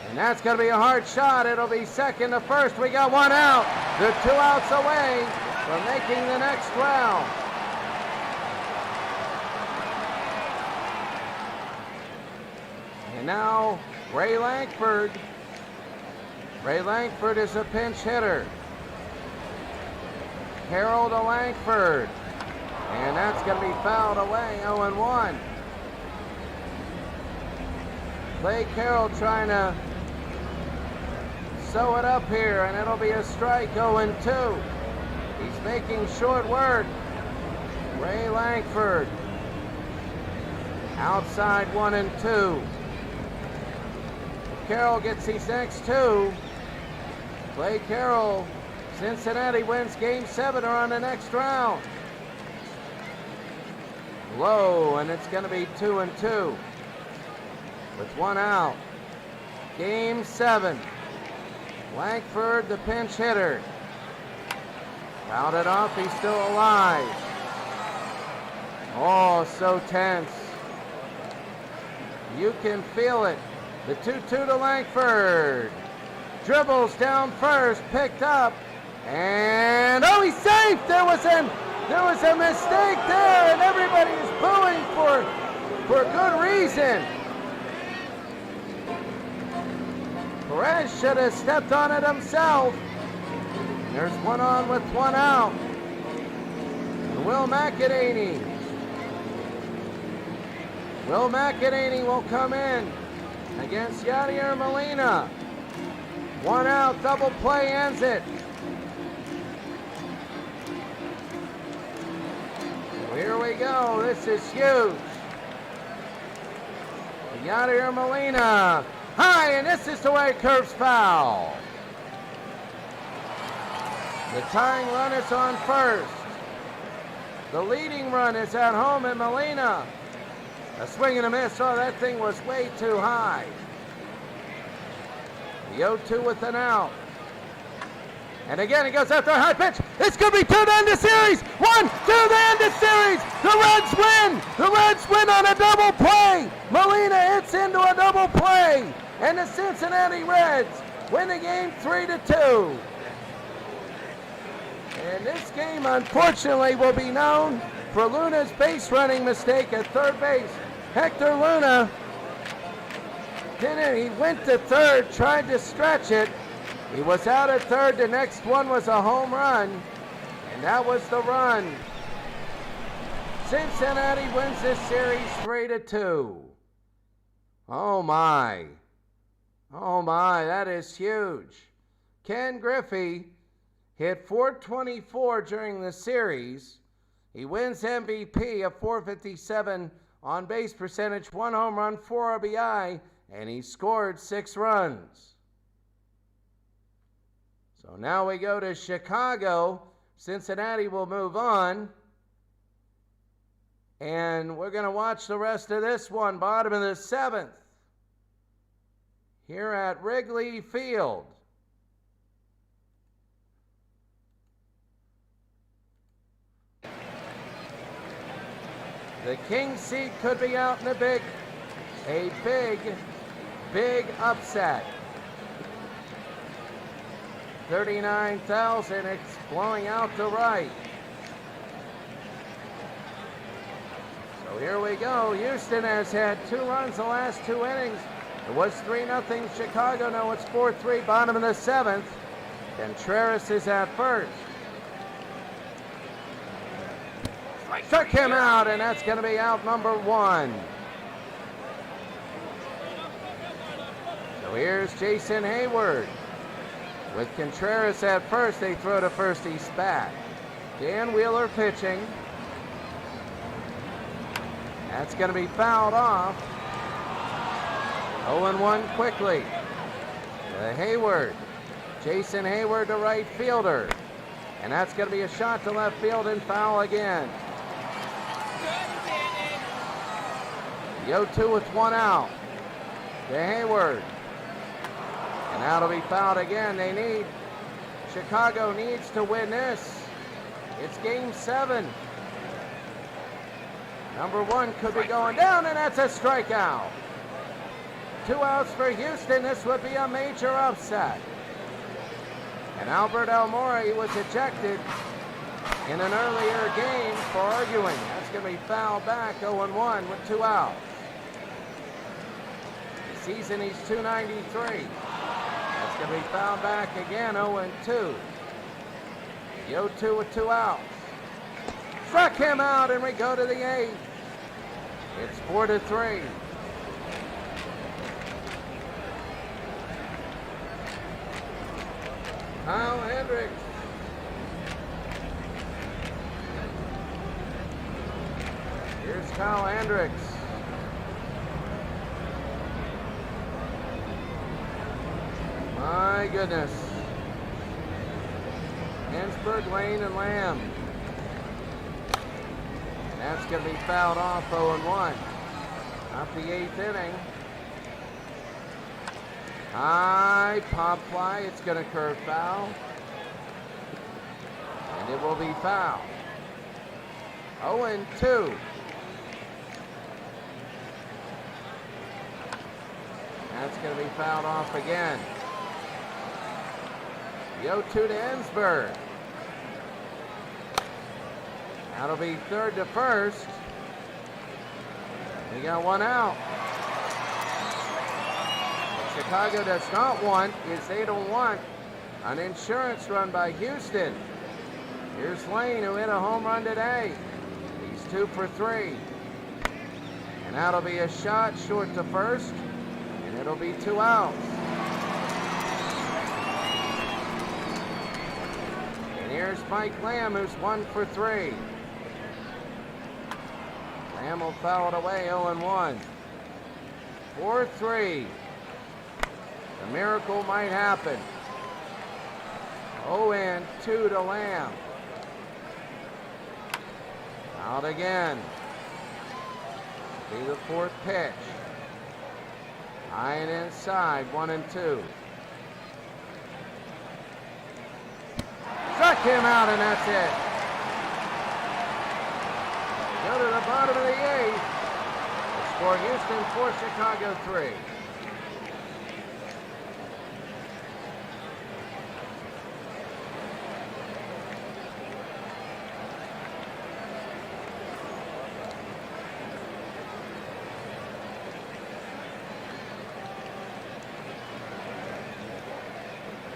Speaker 1: And that's going to be a hard shot. It'll be second to first. We got 1 out. They're 2 outs away from making the next round. And now, Ray Lankford. Ray Lankford is a pinch hitter. Carroll to Lankford. And that's going to be fouled away, 0-1. Clay Carroll trying to sew it up here, and it'll be a strike, 0-2. He's making short work. Ray Lankford. Outside 1-2. Carroll gets these next 2. Clay Carroll. Cincinnati wins game 7 or on the next round. Low, and it's going to be 2-2 with 1 out. Game 7. Lankford, the pinch hitter. Fouled it off, he's still alive. Oh, so tense. You can feel it. The 2-2 to Lankford. Dribbles down first, picked up. And oh, he's safe! There was a mistake there, and everybody is booing for good reason. Perez should have stepped on it himself. There's 1 on with 1 out. And Will McEnany will come in against Yadier Molina. 1 out, double play ends it. Here we go. This is huge. Yadier Molina. High, and this is the way it curves foul. The tying run is on first. The leading run is at home in Molina. A swing and a miss. Oh, that thing was way too high. The 0-2 with an out. And again, he goes after a high pitch. It's going to be 2 to end the series. 1, 2 to end the series. The Reds win. The Reds win on a double play. Molina hits into a double play. And the Cincinnati Reds win the game 3-2. And this game, unfortunately, will be known for Luna's base running mistake at third base. Hector Luna didn't. He went to third, tried to stretch it. He was out at third. The next one was a home run, and that was the run. Cincinnati wins this series 3-2. Oh my. Oh my, that is huge. Ken Griffey hit .424 during the series. He wins MVP, a .457 on base percentage, 1 home run, 4 RBI, and he scored 6 runs. So now we go to Chicago. Cincinnati will move on. And we're going to watch the rest of this one, bottom of the 7th, here at Wrigley Field. The King seat could be out in a big upset. 39,000, it's blowing out to right. So here we go. Houston has had 2 runs the last 2 innings. It was 3-0 Chicago. Now it's 4-3, bottom of the 7th. Contreras is at first. Struck him out, and that's going to be out number 1. So here's Jason Hayward. With Contreras at first, they throw to first, he's back. Dan Wheeler pitching. That's going to be fouled off. 0-1 quickly. Hayward. Jason Hayward, the right fielder. And that's going to be a shot to left field and foul again. The 0-2 with 1 out. To Hayward. And that'll be fouled again. Chicago needs to win this. It's game 7. Number 1 could be going down, and that's a strikeout. 2 outs for Houston. This would be a major upset. And Albert Almora was ejected in an earlier game for arguing. That's going to be fouled back. 0-1 with 2 outs. The season he's .293. That's going to be fouled back again. 0-2. The 0-2 with 2 outs. Struck him out, and we go to the 8th. It's 4-3. Kyle Hendricks. Here's Kyle Hendricks. My goodness. Hansberg, Lane, and Lamb. And that's going to be fouled off. 0-1. Not the 8th inning. High pop fly. It's going to curve foul. And it will be foul. 0-2. That's going to be fouled off again. The 0-2 to Ensberg. That'll be third to first. We got 1 out. What Chicago does not want is they don't want an insurance run by Houston. Here's Lane, who hit a home run today. He's 2 for 3. And that'll be a shot short to first, and it'll be 2 outs. And here's Mike Lamb, who's 1 for 3. Lamb will foul it away. 0-1. 4-3. The miracle might happen. 0-2 to Lamb. Out again. Be the 4th pitch. High and inside. 1-2. Struck him out, and that's it. Go to the bottom of the 8th. It's for Houston, 4, Chicago 3.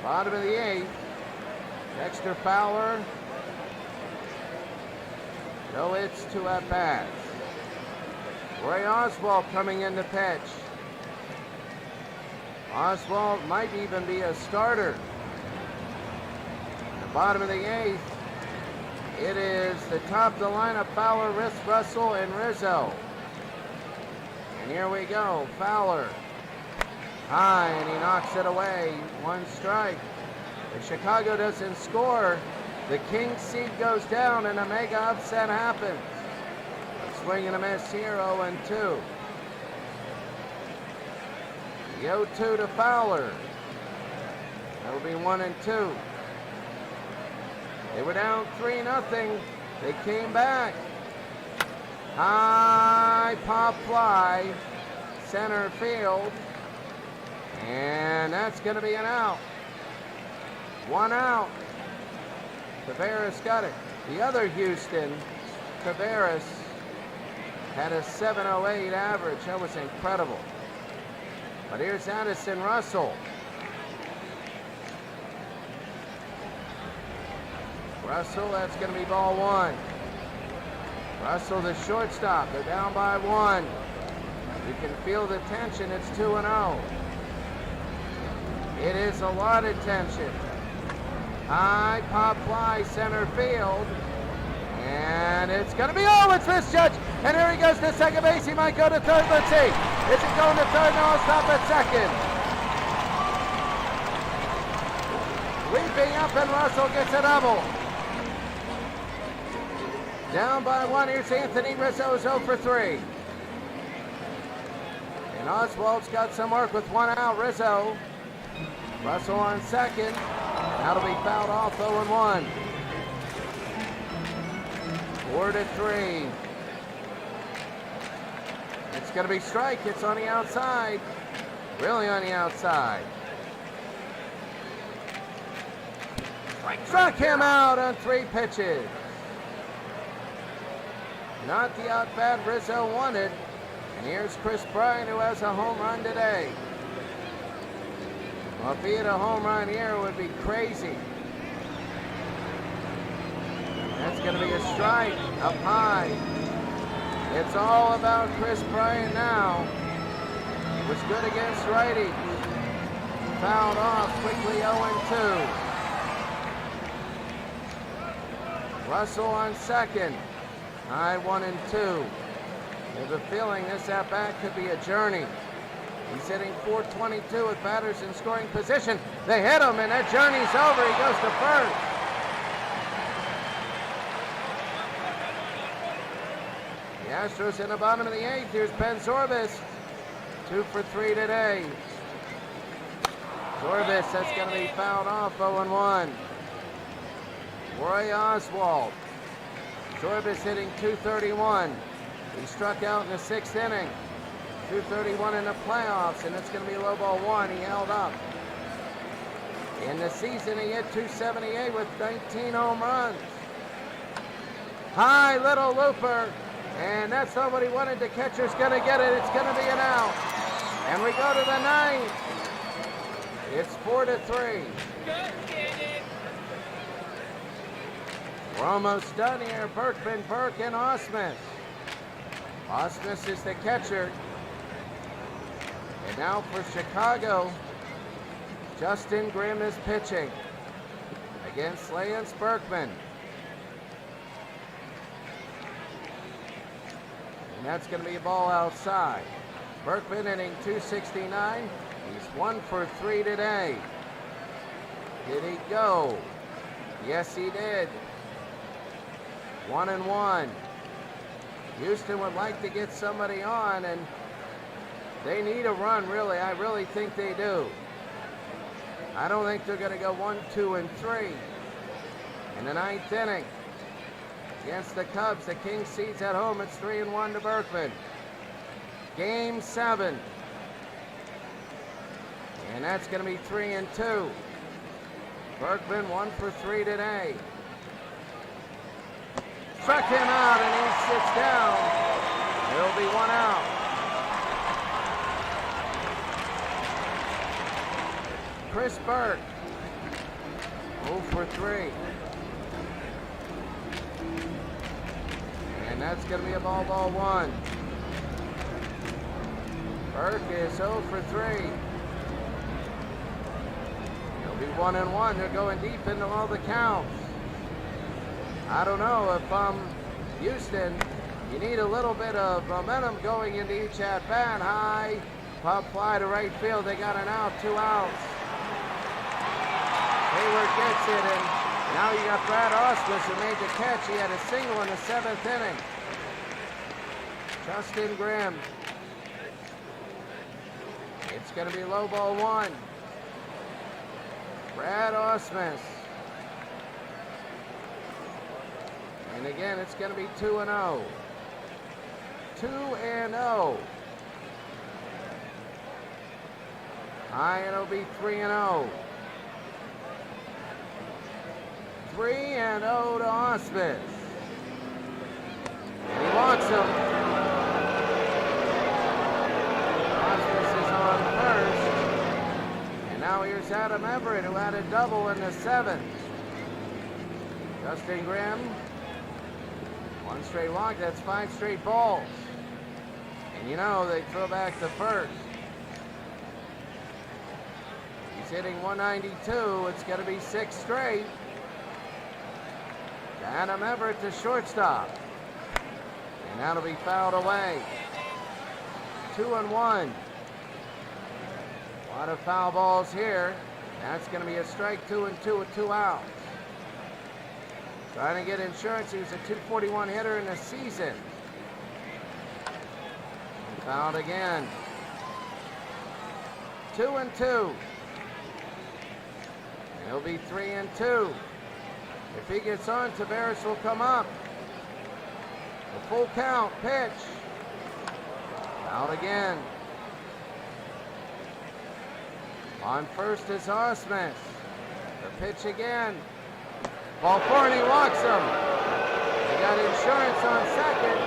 Speaker 1: Bottom of the 8th. Dexter Fowler. No hits, 2 at-bats. Roy Oswalt coming in to pitch. Oswalt might even be a starter. The bottom of the 8th. It is the top of the lineup: Fowler, Russell, and Rizzo. And here we go. Fowler. High, and he knocks it away. 1 strike. If Chicago doesn't score, the Kings seed goes down and a mega upset happens. A swing and a miss here. 0-2. The 0-2 to Fowler. That'll be 1-2. They were down 3-0. They came back. High pop fly. Center field. And that's going to be an out. 1 out. Tavares got it. The other Houston, Tavares, had a 7.08 average. That was incredible. But here's Addison Russell. Russell, that's going to be ball 1. Russell, the shortstop. They're down by 1. You can feel the tension. It's 2-0. It is a lot of tension. High pop fly center field. And it's going to be, oh, it's misjudged. And here he goes to second base. He might go to third. Let's see. Is it going to third? No, I'll stop at second. Leaping up, and Russell gets a double. Down by 1. Here's Anthony Rizzo, 0 for 3. And Oswald's got some work with 1 out. Rizzo. Russell on second. That'll be fouled off, 0-1. 4-3. It's going to be strike. It's on the outside. Really on the outside. Struck him out on 3 pitches. Not the at-bat Rizzo wanted. And here's Chris Bryant, who has a home run today. Well, if he had a home run here, it would be crazy. That's going to be a strike up high. It's all about Chris Bryant now. Was good against righties. Fouled off quickly, 0-2. Russell on second. High 1-2. There's a feeling this at-bat could be a journey. He's hitting .422 with batters in scoring position. They hit him, and that journey's over. He goes to first. The Astros in the bottom of the 8th. Here's Ben Zorbis. 2 for 3 today. Zorbis, that's going to be fouled off, 0-1. Roy Oswald. Zorbis hitting .231. He struck out in the 6th inning. .231 in the playoffs, and it's going to be low ball 1. He held up. In the season, he hit .278 with 19 home runs. High little looper, and that's not what he wanted. The catcher's going to get it. It's going to be an out. And we go to the 9th. It's 4-3. We're almost done here. Berkman, Burke, and Osmus. Osmus is the catcher. And now for Chicago, Justin Grimm is pitching against Lance Berkman. And that's going to be a ball outside. Berkman hitting .269. He's 1 for 3 today. Did he go? Yes, he did. 1-1. Houston would like to get somebody on, and they need a run, really. I really think they do. I don't think they're going to go 1, 2, and 3 in the 9th inning. Against the Cubs, the King seeds at home. It's 3-1 to Berkman. Game 7. And that's going to be 3-2. Berkman 1 for 3 today. Struck him out, and he sits down. There'll be 1 out. Chris Burke, 0 for 3. And that's going to be a ball 1. Burke is 0 for 3. It'll be 1-1. They're going deep into all the counts. I don't know if Houston, you need a little bit of momentum going into each at-bat. High, pop fly to right field. They got an out, 2 outs. Hayward gets it, and now you got Brad Osmus who made the catch. He had a single in the 7th inning. Justin Grimm. It's going to be low ball 1. Brad Osmus. And again, it's going to be 2-0. 2-0. High, and it'll be 3-0. 3-0 to Osmus. And he wants him. Osmus is on first. And now here's Adam Everett, who had a double in the 7th. Justin Grimm One straight walk, that's 5 straight balls. And you know, they throw back to first. He's hitting 192. It's going to be 6 straight. Adam Everett to shortstop. And that'll be fouled away. 2-1. A lot of foul balls here. That's going to be a strike, 2-2 with 2 outs. Trying to get insurance. He was a .241 hitter in the season. And fouled again. 2-2. He'll be 3-2. If he gets on, Taveras will come up. The full count, pitch. Out again. On first is Osmus. The pitch again. Ball 4 and he walks him. They got insurance on second.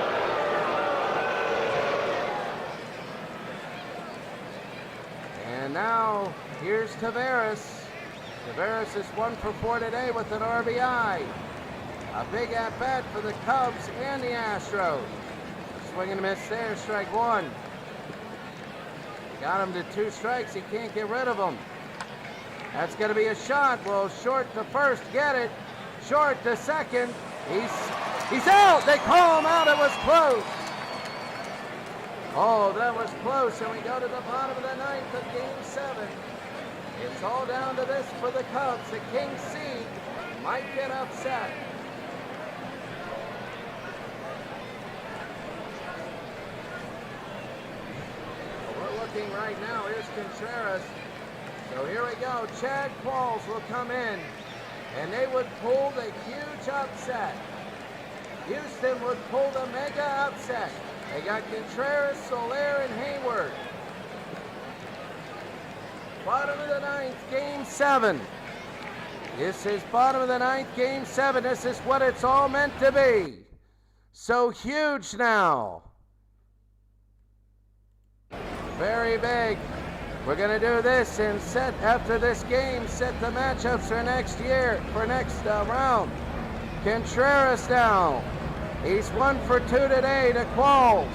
Speaker 1: And now here's Taveras. Taveras is 1 for 4 today with an RBI. A big at-bat for the Cubs and the Astros. Swing and a miss there, strike 1. Got him to 2 strikes, he can't get rid of him. That's going to be a shot. Well, short to first, get it. Short to second. He's out. They call him out. It was close. Oh, that was close. And we go to the bottom of the 9th of Game 7. It's all down to this for the Cubs. The King seed might get upset. We're looking right now. Here's Contreras. So here we go. Chad Qualls will come in, and they would pull the huge upset. Houston would pull the mega upset. They got Contreras, Soler, and Hayward. Bottom of the 9th, Game 7. This is bottom of the 9th, Game 7. This is what it's all meant to be. So huge now. Very big. We're going to do this and set, after this game, set the matchups for next year, for next round. Contreras down. He's 1 for 2 today to Qualls.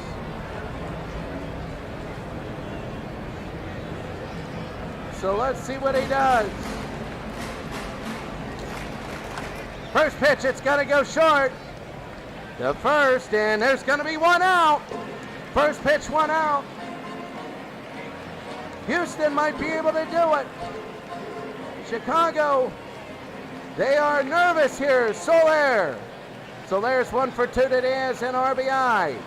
Speaker 1: So let's see what he does. First pitch, it's going to go short. The first, and there's going to be 1 out. First pitch, 1 out. Houston might be able to do it. Chicago, they are nervous here. Soler's 1 for 2 today as an RBI.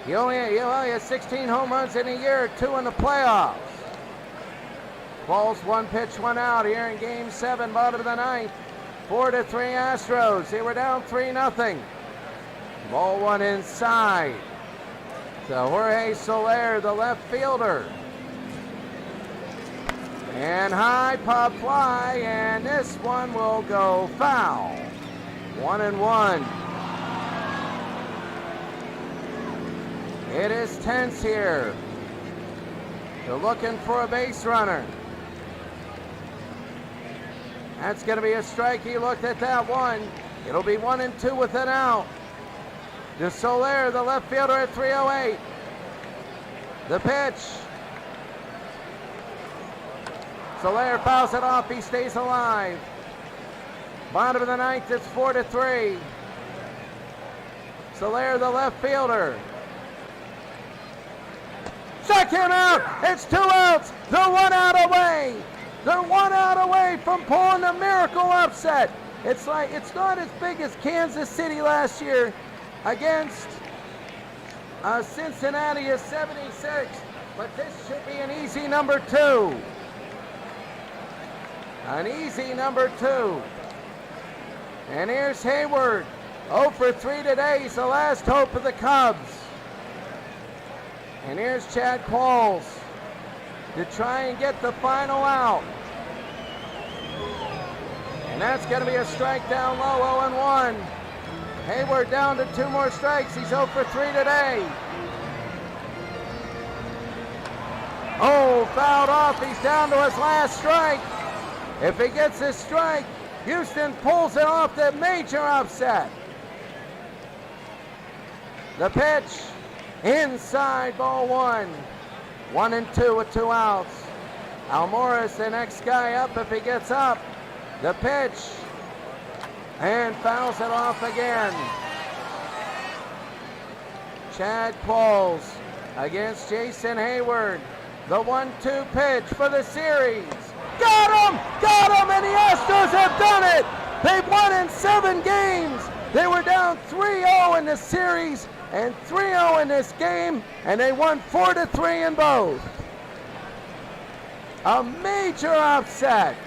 Speaker 1: He only has 16 home runs in a year, 2 in the playoffs. Qualls 1 pitch, 1 out here in Game 7, bottom of the 9th. 4-3 Astros. They were down 3-0. Ball 1 inside. So Jorge Soler, the left fielder. And high pop fly, and this one will go foul. 1-1. It is tense here. They're looking for a base runner. That's going to be a strike. He looked at that one. It'll be 1-2 with an out. De Soler, the left fielder at 308. The pitch. Soler fouls it off. He stays alive. Bottom of the 9th, it's 4-3. Soler, the left fielder. Second out. It's 2 outs. They're 1 out away. They're 1 out away from pulling the miracle upset. It's like, it's not as big as Kansas City last year against Cincinnati is 76, but this should be an easy number 2. An easy number 2. And here's Hayward. 0 for 3 today. He's the last hope of the Cubs. And here's Chad Qualls to try and get the final out. And that's going to be a strike down low, 0-1. Hayward down to 2 more strikes. He's 0 for 3 today. Oh, fouled off. He's down to his last strike. If he gets this strike, Houston pulls it off the major upset. The pitch, inside, ball one. 1-2 with 2 outs. Almora's the next guy up if he gets up. The pitch, and fouls it off again. Chad Qualls against Jason Hayward. The 1-2 pitch for the series. Got him, and the Astros have done it. They've won in 7 games. They were down 3-0 in the series and 3-0 in this game, and they won 4-3 in both. A major upset.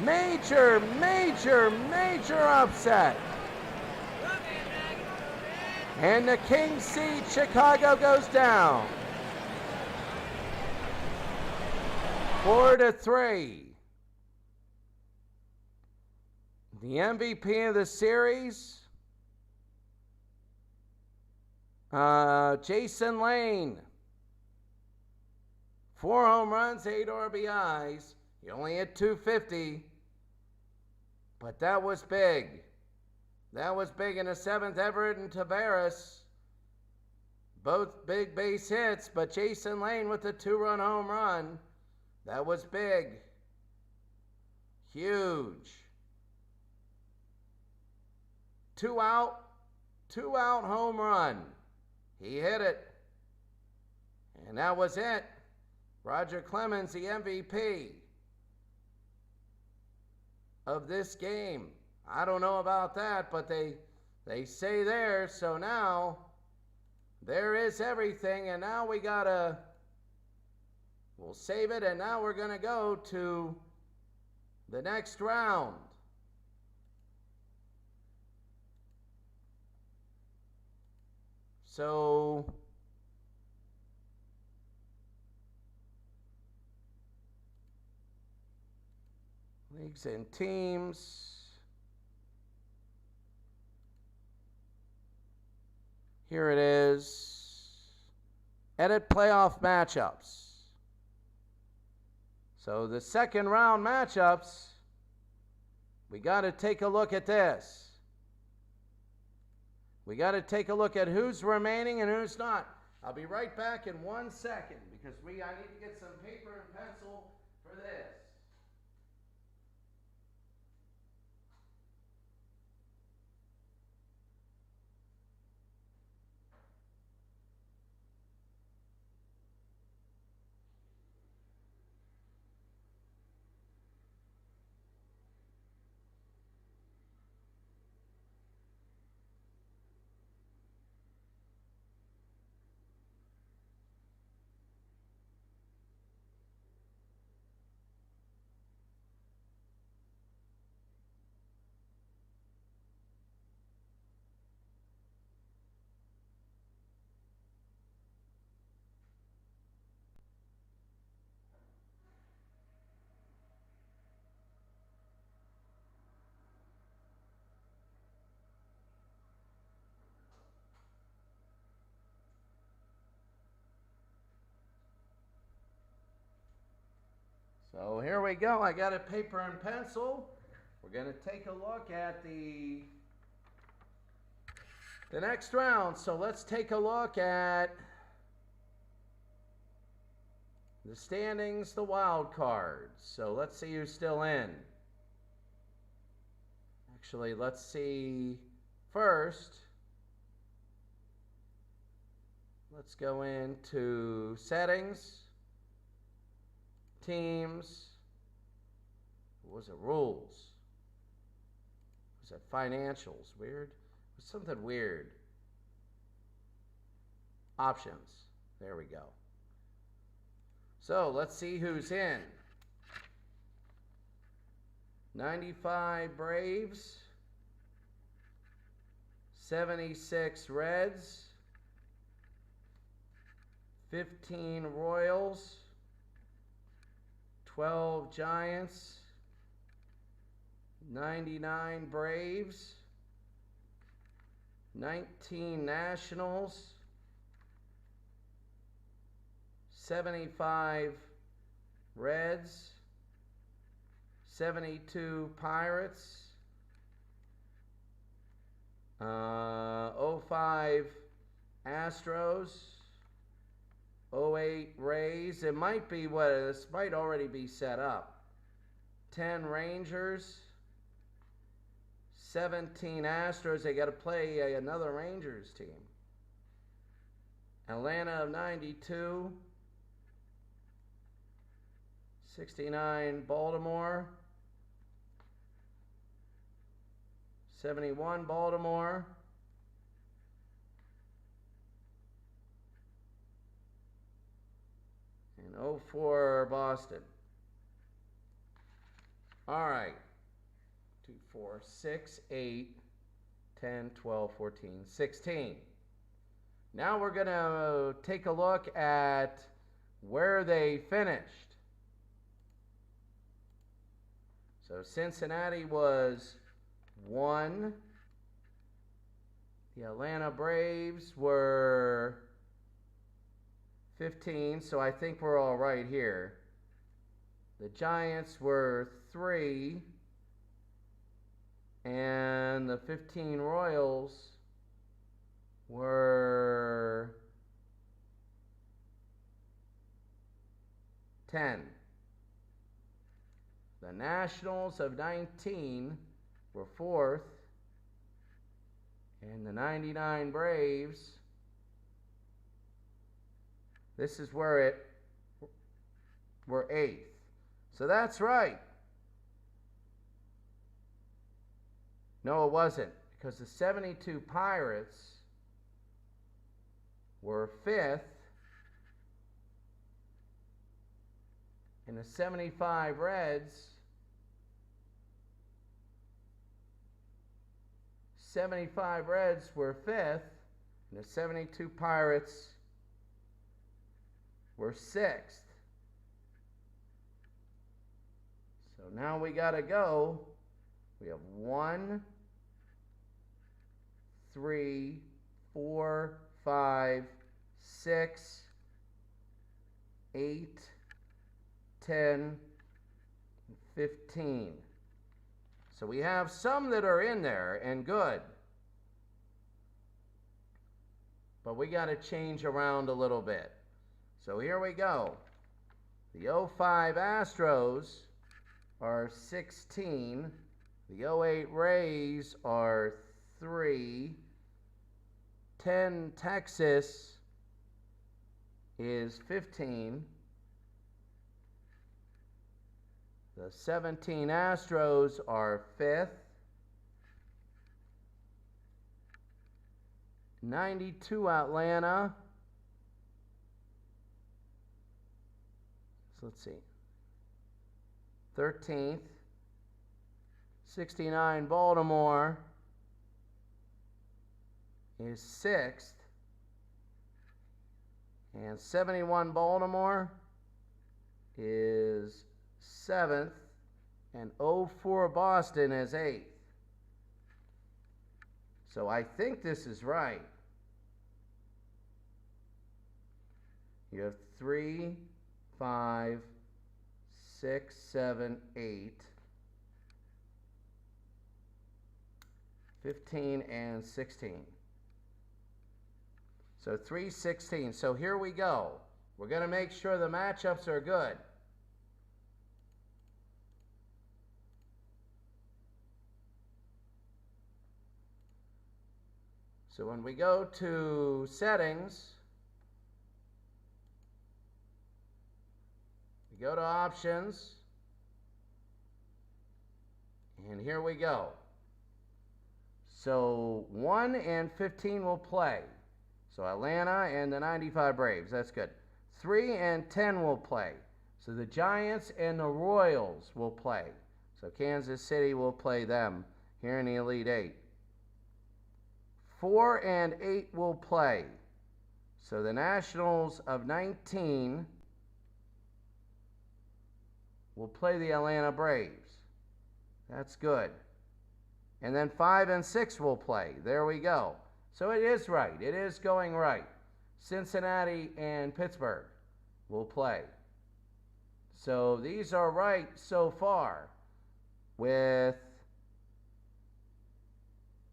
Speaker 1: Major upset. And the King seed Chicago goes down. 4-3. The MVP of the series, Jason Lane. 4 home runs, 8 RBIs. He only hit .250, but that was big. That was big in the 7th. Everett and Taveras, both big base hits, but Jason Lane with the 2-run home run. That was big. Huge. 2 out home run. He hit it. And that was it. Roger Clemens, the MVP of this game. I don't know about that, but they say there. So now there is everything, and now we'll save it, and now we're gonna go to the next round. So leagues and teams. Here it is. Edit playoff matchups. So the second round matchups, we got to take a look at this. We got to take a look at who's remaining and who's not. I'll be right back in 1 second because I need to get some paper and pencil for this. So here we go. I got a paper and pencil. We're going to take a look at the next round. So let's take a look at the standings, the wild cards. So let's see who's still in. Actually, let's see first. Let's go into settings. Teams. What was it? Rules. Was it financials? Weird. It was something weird. Options. There we go. So let's see who's in. 95 Braves. 76 Reds. 15 Royals. 12 Giants, 99 Braves, 19 Nationals, 75 Reds, 72 Pirates, 05 Astros. 08 Rays. It might be what this might already be set up. 10 Rangers. 17 Astros. They got to play another Rangers team. Atlanta of 92. 69 Baltimore. 71 Baltimore. And 04 Boston. All right. 2, 4, 6, 8, 10, 12, 14, 16. Now we're going to take a look at where they finished. So Cincinnati was 1. The Atlanta Braves were 15, so I think we're all right here. The Giants were 3. And the 15 Royals were 10. The Nationals of 19 were 4th. And the 99 Braves, this is where it were 8th. So that's right. No, it wasn't, because the 72 Pirates were 5th, and the 75 Reds, 75 Reds were 5th, and the 72 Pirates were 6th. So now we got to go. We have 1, 3, 4, 5, 6, 8, 10, 15. So we have some that are in there and good. But we got to change around a little bit. So here we go. The 05 Astros are 16. The 08 Rays are 3. 10 Texas is 15. The 17 Astros are 5th. 92 Atlanta. So let's see. 13th. 69 Baltimore is 6th. And 71 Baltimore is 7th. And 04 Boston is 8th. So I think this is right. You have 3, 5, 6, 7, 8, 15, and 16. So 3, 16. So here we go. We're going to make sure the matchups are good. So when we go to settings, we go to options, and here we go. So 1 and 15 will play. So Atlanta and the 95 Braves, that's good. 3 and 10 will play. So the Giants and the Royals will play. So Kansas City will play them here in the Elite Eight. 4 and 8 will play. So the Nationals of 19 will play the Atlanta Braves. That's good. And then 5 and 6 will play. There we go. So it is right. It is going right. Cincinnati and Pittsburgh will play. So these are right so far, with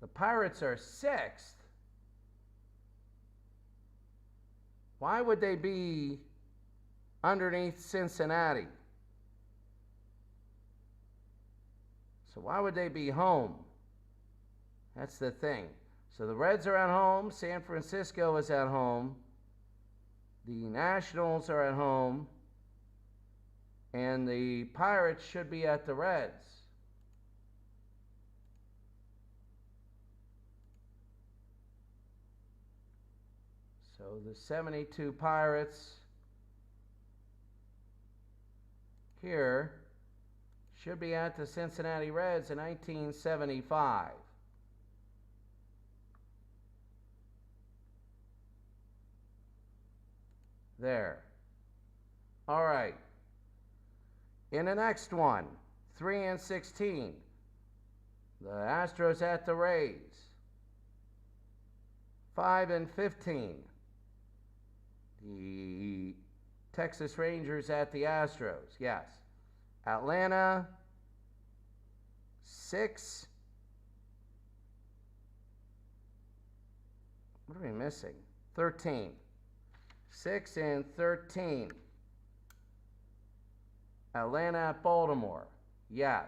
Speaker 1: The Pirates are 6th. Why would they be underneath Cincinnati? So why would they be home? That's the thing. So the Reds are at home. San Francisco is at home. The Nationals are at home. And the Pirates should be at the Reds. So the 72 Pirates here should be at the Cincinnati Reds in 1975. There. All right. In the next one, 3 and 16, the Astros at the Rays. 5 and 15, the Texas Rangers at the Astros. Yes. Atlanta, 6. What are we missing? 13. 6 and 13. Atlanta at Baltimore. Yes.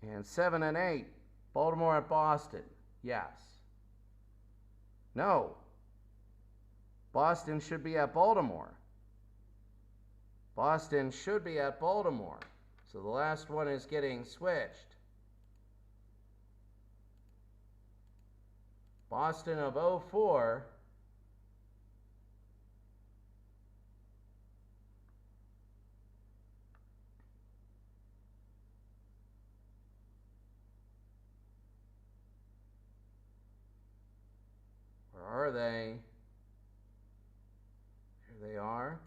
Speaker 1: And 7 and 8. Baltimore at Boston. Yes. No. Boston should be at Baltimore. Boston should be at Baltimore. So the last one is getting switched. Boston of 04. Where are they? Here they are.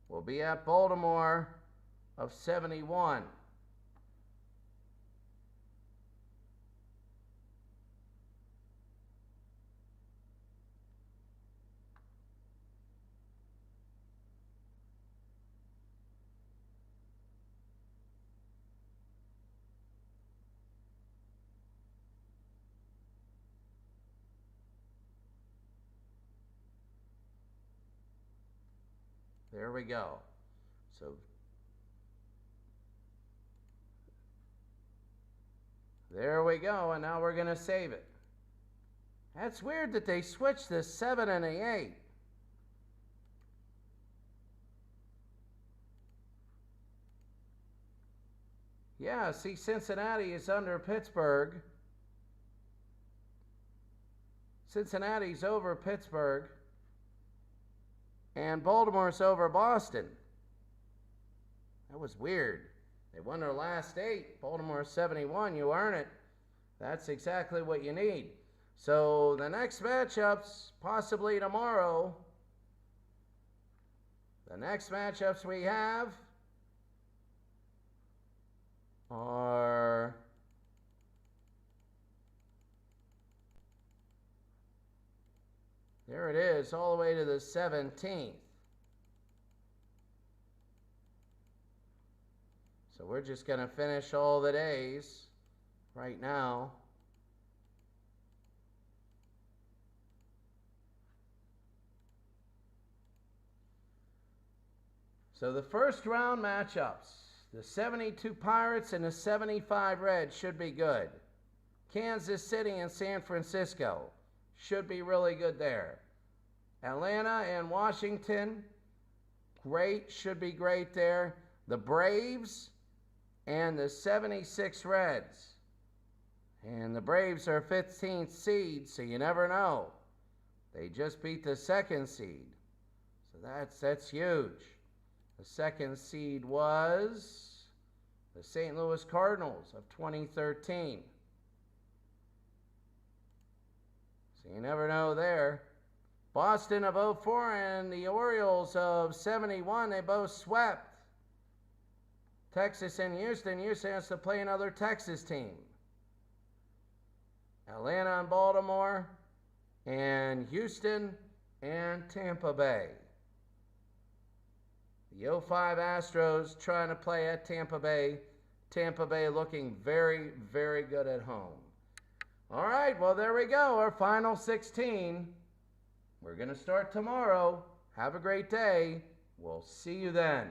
Speaker 1: Will be at Baltimore of 71. There we go. So there we go, and now we're going to save it. That's weird that they switched the 7 and the 8. Yeah, see, Cincinnati is under Pittsburgh. Cincinnati's over Pittsburgh. And Baltimore's over Boston. That was weird. They won their last 8. Baltimore 71. You earn it. That's exactly what you need. So the next matchups, possibly tomorrow. The next matchups we have are there it is, all the way to the 17th. So we're just going to finish all the days right now. So the first round matchups, the 72 Pirates and the 75 Reds should be good. Kansas City and San Francisco should be really good there. Atlanta and Washington, great, should be great there. The Braves and the 76 Reds. And the Braves are 15th seed, so you never know. They just beat the 2nd seed. So that's huge. The 2nd seed was the St. Louis Cardinals of 2013. So you never know there. Boston of 04 and the Orioles of 71, they both swept. Texas and Houston. Houston has to play another Texas team. Atlanta and Baltimore, and Houston and Tampa Bay. The 05 Astros trying to play at Tampa Bay. Tampa Bay looking very, very good at home. All right, well, there we go. Our final 16. We're going to start tomorrow. Have a great day. We'll see you then.